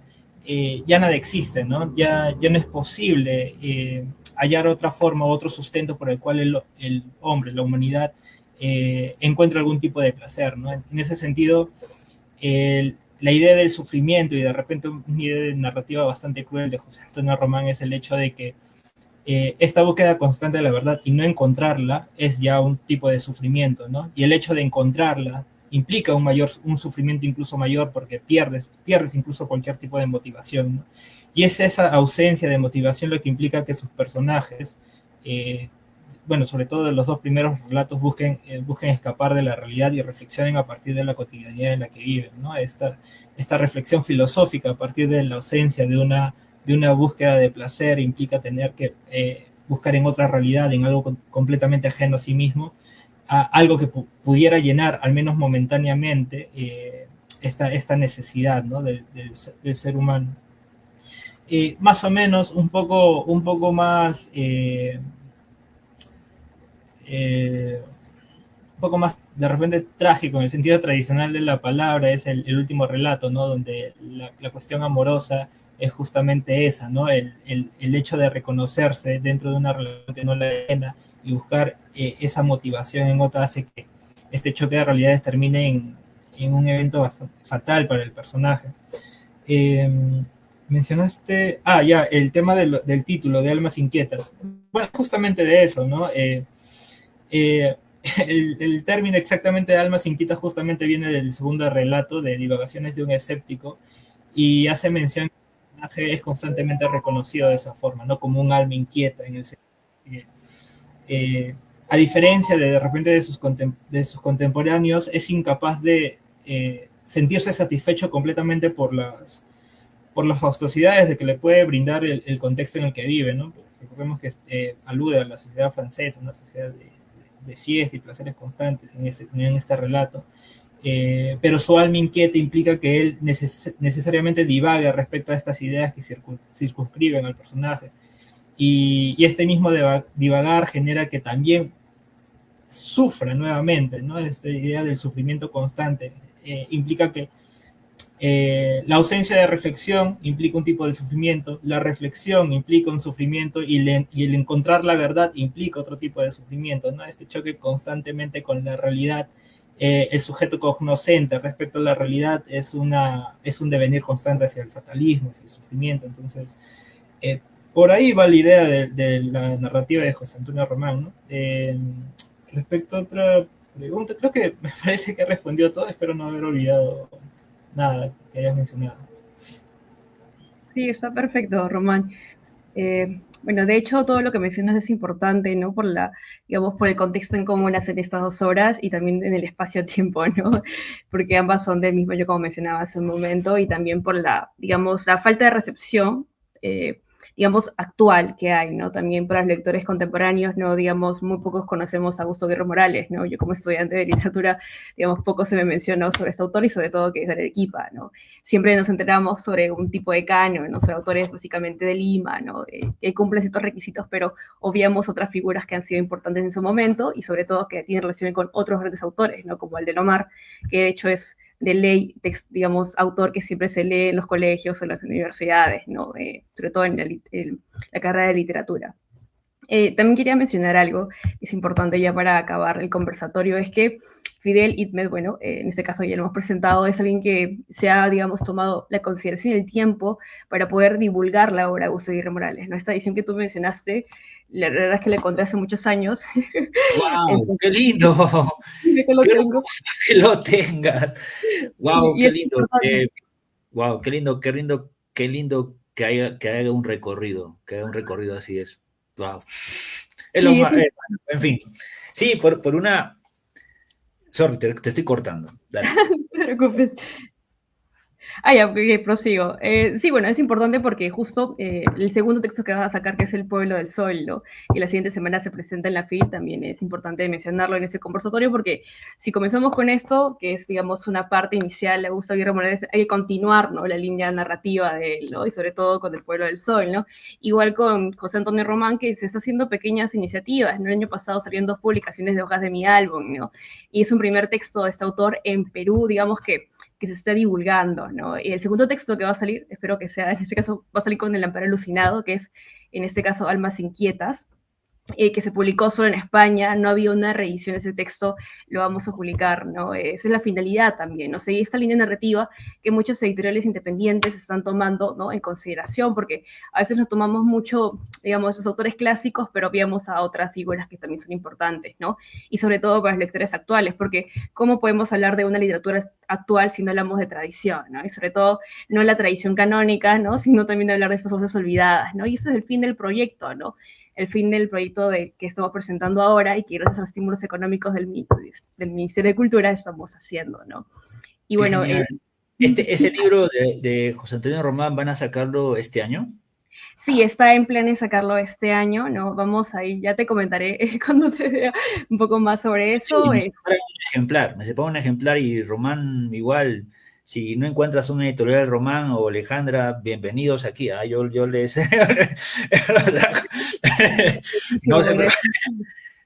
ya nada existe, ¿no? Ya no es posible hallar otra forma, otro sustento por el cual el hombre, la humanidad, encuentra algún tipo de placer, ¿no? En ese sentido, la idea del sufrimiento y de repente una idea de narrativa bastante cruel de José Antonio Román es el hecho de que esta búsqueda constante de la verdad y no encontrarla es ya un tipo de sufrimiento, ¿no? Y el hecho de encontrarla implica un sufrimiento incluso mayor porque pierdes incluso cualquier tipo de motivación, ¿no? Y es esa ausencia de motivación lo que implica que sus personajes, sobre todo los dos primeros relatos, busquen escapar de la realidad y reflexionen a partir de la cotidianidad en la que viven, ¿no? Esta reflexión filosófica a partir de la ausencia de una búsqueda de placer implica tener que buscar en otra realidad, en algo completamente ajeno a sí mismo, algo que pudiera llenar, al menos momentáneamente, esta necesidad, ¿no? del ser humano. Más o menos, un poco más, un poco más de repente trágico en el sentido tradicional de la palabra es el último relato, ¿no? Donde la cuestión amorosa es justamente esa, ¿no? El hecho de reconocerse dentro de una relación que no la llena y buscar esa motivación en otra hace que este choque de realidades termine en un evento bastante fatal para el personaje. Mencionaste, el tema del título, de Almas Inquietas. Bueno, justamente de eso, ¿no? El término exactamente de Almas Inquietas justamente viene del segundo relato de Divagaciones de un escéptico y hace mención que el personaje es constantemente reconocido de esa forma, ¿no? Como un alma inquieta en el sentido a diferencia de repente de sus contemporáneos, es incapaz de sentirse satisfecho completamente por las faustosidades de que le puede brindar el contexto en el que vive, ¿no? Recordemos que alude a la sociedad francesa, una sociedad de fiesta y placeres constantes en este relato, pero su alma inquieta implica que él necesariamente divaga respecto a estas ideas que circunscriben al personaje. Y este mismo divagar genera que también sufra nuevamente, ¿no? Esta idea del sufrimiento constante implica que la ausencia de reflexión implica un tipo de sufrimiento, la reflexión implica un sufrimiento y el encontrar la verdad implica otro tipo de sufrimiento, ¿no? Este choque constantemente con la realidad, el sujeto cognoscente respecto a la realidad es un devenir constante hacia el fatalismo, hacia el sufrimiento. Entonces, por ahí va la idea de la narrativa de José Antonio Román, ¿no? Respecto a otra pregunta, creo que me parece que he respondido todo, espero no haber olvidado nada que hayas mencionado. Sí, está perfecto, Román. Bueno, de hecho, todo lo que mencionas es importante, ¿no? Por el contexto en cómo nacen estas dos obras y también en el espacio-tiempo, ¿no? Porque ambas son del mismo, como mencionaba hace un momento, y también por la falta de recepción, digamos, actual que hay, ¿no? También para los lectores contemporáneos, ¿no? Digamos, muy pocos conocemos a Augusto Guerra Morales, ¿no? Yo como estudiante de literatura, digamos, poco se me mencionó sobre este autor y sobre todo que es de Arequipa, ¿no? Siempre nos enteramos sobre un tipo de canon, ¿no? Sobre autores básicamente de Lima, ¿no? Que cumplen ciertos requisitos, pero obviamos otras figuras que han sido importantes en su momento y sobre todo que tienen relación con otros grandes autores, ¿no? Como el de Lomar, que de hecho es de ley, digamos, autor que siempre se lee en los colegios o en las universidades, ¿no? Sobre todo en la carrera de literatura. También quería mencionar algo que es importante ya para acabar el conversatorio, es que Fidel Itmed, bueno, en este caso ya lo hemos presentado, es alguien que se ha, digamos, tomado la consideración y el tiempo para poder divulgar la obra de Augusto Aguirre Morales, ¿no? Esta edición que tú mencionaste, la verdad es que la encontré hace muchos años. ¡Wow! ¡Qué lindo! Que lo ¡Qué tengo. hermoso que lo tengas! ¡Wow! Y ¡Qué es lindo! ¡Wow! ¡Qué lindo! ¡Qué lindo! ¡Qué lindo que haga un recorrido! Que haga un recorrido así es. ¡Wow! Es lo sí, más, en fin. Sí, por una... Sorry, te estoy cortando. Dale. no te preocupes. Ah, ya, okay, prosigo. Sí, bueno, es importante porque justo el segundo texto que vas a sacar, que es El Pueblo del Sol, ¿no? Y la siguiente semana se presenta en la FIL, también es importante mencionarlo en ese conversatorio, porque si comenzamos con esto, que es, digamos, una parte inicial de Augusto Aguirre Morales, hay que continuar, ¿no? La línea narrativa de él, ¿no? Y sobre todo con El Pueblo del Sol, ¿no? Igual con José Antonio Román, que se está haciendo pequeñas iniciativas, ¿no? El año pasado salieron 2 publicaciones de hojas de mi álbum, ¿no? Y es un primer texto de este autor en Perú, digamos que se esté divulgando, ¿no? Y el segundo texto que va a salir, espero que sea, en este caso, va a salir con El Amparo Alucinado, que es, en este caso, Almas Inquietas, que se publicó solo en España, no había una reedición de ese texto, lo vamos a publicar, ¿no? Esa es la finalidad también, ¿no? Seguir esta línea narrativa que muchos editoriales independientes están tomando, ¿no? En consideración, porque a veces nos tomamos mucho, digamos, esos autores clásicos, pero obviamos a otras figuras que también son importantes, ¿no? Y sobre todo para los lectores actuales, porque ¿cómo podemos hablar de una literatura actual si no hablamos de tradición, ¿no? Y sobre todo, no la tradición canónica, ¿no? Sino también hablar de estas voces olvidadas, ¿no? Y ese es el fin del proyecto, ¿no? El fin del proyecto que estamos presentando ahora y que gracias a los estímulos económicos del Ministerio de Cultura estamos haciendo, ¿no? Y Qué bueno, genial. Ese libro de José Antonio Román, ¿van a sacarlo este año? sí, está en planes sacarlo este año, ¿no? Vamos ahí, ya te comentaré cuando te vea un poco más sobre eso. Sí, me separa un ejemplar y Román igual, si no encuentras una editorial Román o Alejandra, bienvenidos aquí, ¿eh? Yo les... no sé, pero...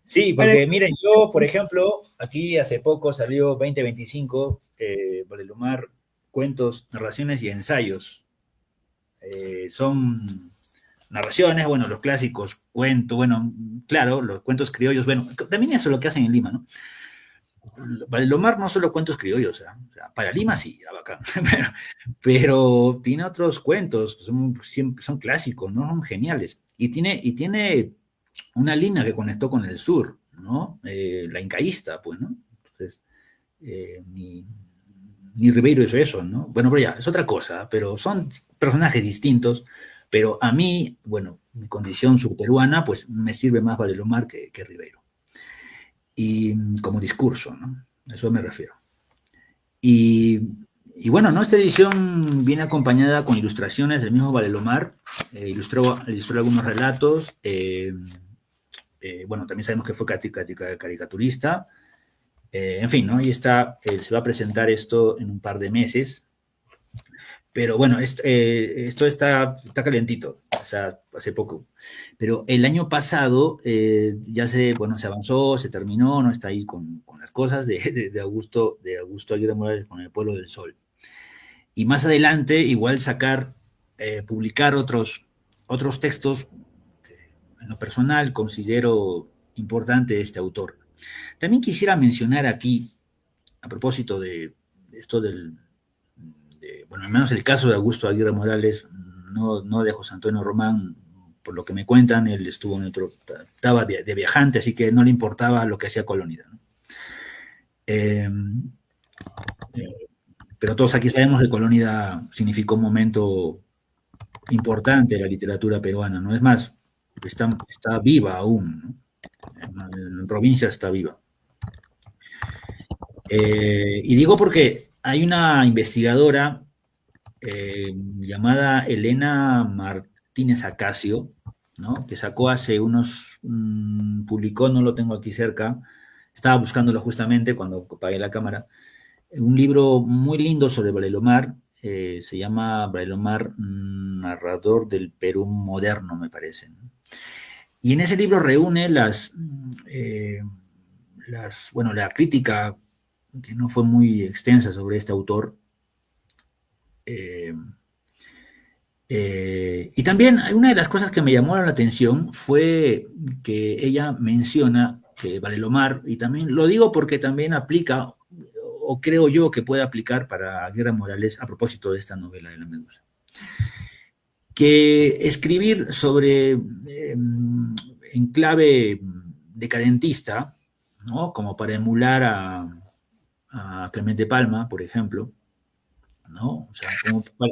Sí, porque miren, yo, por ejemplo, aquí hace poco salió 2025, Valdelomar, cuentos, narraciones y ensayos. Son narraciones, bueno, los clásicos, cuentos, bueno, claro, los cuentos criollos, bueno, también eso es lo que hacen en Lima, ¿no? Valdelomar no solo cuentos criollos, ¿eh? O sea, para Lima sí, bacán, pero tiene otros cuentos, son clásicos, ¿no? Son geniales. Y tiene una línea que conectó con el sur, ¿no? La incaísta, pues, ¿no? Entonces, ni Ribeiro hizo eso, ¿no? Bueno, pero ya, es otra cosa, pero son personajes distintos, pero a mí, bueno, mi condición subperuana, pues me sirve más Valdelomar que Ribeiro. Y como discurso, ¿no? A eso me refiero. Y bueno, ¿no? Esta edición viene acompañada con ilustraciones del mismo Valdelomar, ilustró algunos relatos, bueno, también sabemos que fue caricaturista, en fin, ¿no? Y se va a presentar esto en un par de meses, pero bueno, esto está calentito, o sea, hace poco. Pero el año pasado ya se avanzó, se terminó, no está ahí con las cosas de Augusto Aguirre Morales con El Pueblo del Sol. Y más adelante, igual publicar otros textos que en lo personal considero importante de este autor. También quisiera mencionar aquí, a propósito de esto bueno, al menos el caso de Augusto Aguirre Morales, no de José Antonio Román, por lo que me cuentan, él estaba de viajante, así que no le importaba lo que hacía Colónida, ¿no? Pero todos aquí sabemos que Colónida significó un momento importante de la literatura peruana, ¿no? Es más, está viva aún, ¿no? En provincia está viva. Y digo porque hay una investigadora llamada Elena Martínez Acacio, ¿no? Que sacó hace unos, publicó, no lo tengo aquí cerca, estaba buscándolo justamente cuando apagué la cámara, un libro muy lindo sobre Brailovmar, se llama Brailovmar, narrador del Perú moderno, me parece, ¿no? Y en ese libro reúne bueno, la crítica, que no fue muy extensa sobre este autor. Y también una de las cosas que me llamó la atención fue que ella menciona que Brailovmar, y también lo digo porque también aplica, o creo yo que puede aplicar para Guerra Morales a propósito de esta novela de la Medusa, que escribir sobre en clave decadentista, ¿no? Como para emular a Clemente Palma, por ejemplo, ¿no? O sea,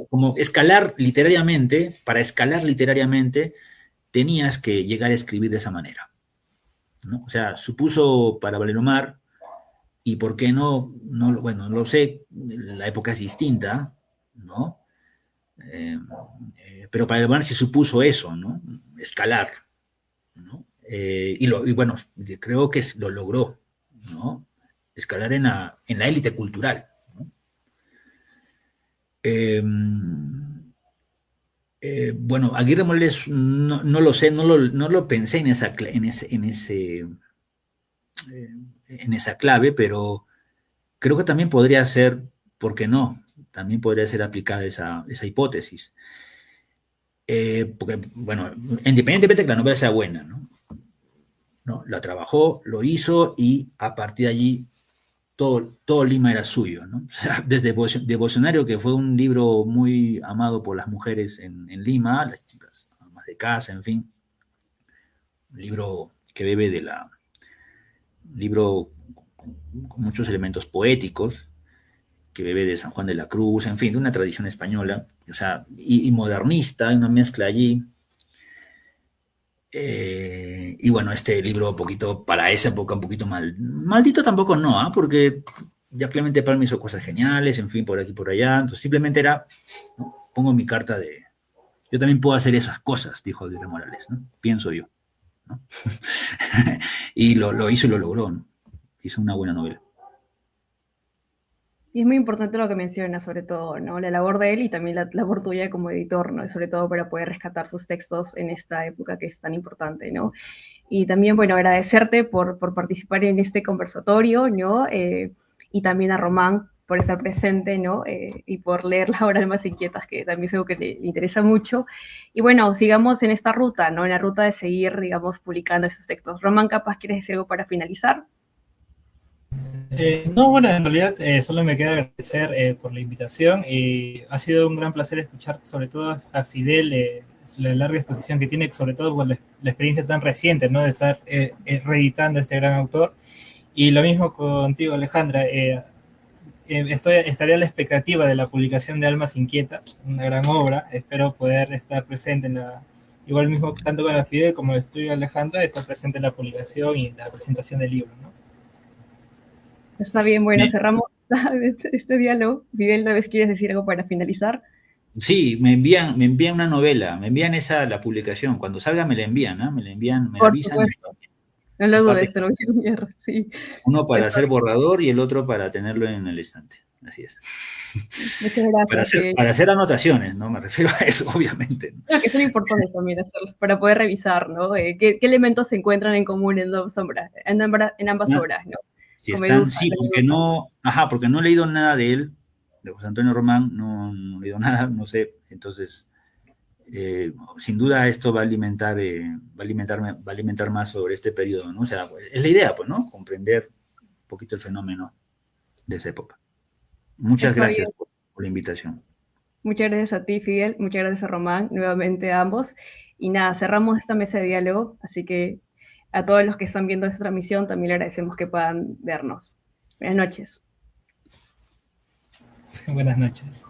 como escalar literariamente, para escalar literariamente, tenías que llegar a escribir de esa manera, ¿no? O sea, supuso para Brailovmar, y por qué no, bueno, no lo sé, la época es distinta, ¿no? Pero para Brailovmar se supuso eso, ¿no? Escalar, ¿no? Y bueno, creo que lo logró, ¿no? Escalar en la élite cultural, ¿no? Bueno, Aguirre Morales no lo sé, no lo pensé en esa clave, pero creo que también podría ser, ¿por qué no? También podría ser aplicada esa hipótesis. Porque, bueno, independientemente de que la novela sea buena, ¿no? La trabajó, lo hizo, y a partir de allí todo Lima era suyo, ¿no? O sea, desde Devocionario, que fue un libro muy amado por las mujeres en Lima, las chicas amas de casa, en fin, un libro que bebe libro con muchos elementos poéticos, que bebe de San Juan de la Cruz, en fin, de una tradición española, o sea, y modernista, hay una mezcla allí. Y bueno, este libro un poquito, para esa época, un poquito maldito tampoco no, ¿eh? Porque ya Clemente Palma hizo cosas geniales, en fin, por aquí y por allá, entonces simplemente era, ¿no? Pongo mi carta de, yo también puedo hacer esas cosas, dijo Aguirre Morales, ¿no? Pienso yo, ¿no? Y lo hizo y lo logró, ¿no? Hizo una buena novela. Y es muy importante lo que menciona, sobre todo, ¿no? La labor de él y también la labor tuya como editor, ¿no? Sobre todo para poder rescatar sus textos en esta época que es tan importante, ¿no? Y también, bueno, agradecerte por participar en este conversatorio, ¿no? Y también a Román por estar presente, ¿no? Y por leer La hora Almas Inquietas, que también es algo que le interesa mucho. Y bueno, sigamos en esta ruta, ¿no? En la ruta de seguir, digamos, publicando estos textos. Román, capaz, ¿quieres decir algo para finalizar? No, bueno, en realidad solo me queda agradecer por la invitación, y ha sido un gran placer escuchar sobre todo a Fidel, la larga exposición que tiene, sobre todo por la experiencia tan reciente, ¿no? De estar reeditando a este gran autor. Y lo mismo contigo, Alejandra. Estaré a la expectativa de la publicación de Almas Inquietas, una gran obra. Espero poder estar presente igual mismo, tanto con la Fidel como estoy Alejandra, estar presente en la publicación y la presentación del libro, ¿no? Está bien, bueno, cerramos este diálogo. Fidel, ¿tal vez quieres decir algo para finalizar? Sí, me envían una novela, me envían la publicación, cuando salga me la envían, ¿no? Me la envían, me Por avisan. supuesto, no lo dudes, te lo voy a enviar, sí. Uno para hacer borrador y el otro para tenerlo en el estante, así es. Muchas gracias. Para hacer anotaciones, ¿no? Me refiero a eso, obviamente. Creo que son importantes también hacerlos para poder revisar, ¿no? ¿Qué elementos se encuentran en común en ambas obras, ¿no? Si Con están, Medusa, sí, porque no he leído nada de él, de José Antonio Román, no he leído nada, no sé, entonces, sin duda esto va a alimentar más sobre este periodo, ¿no? O sea, es la idea, pues, ¿no? Comprender un poquito el fenómeno de esa época. Muchas gracias por la invitación. Muchas gracias a ti, Fidel, muchas gracias a Román, nuevamente a ambos. Y nada, cerramos esta mesa de diálogo, así que a todos los que están viendo esta transmisión también le agradecemos que puedan vernos. Buenas noches. Buenas noches.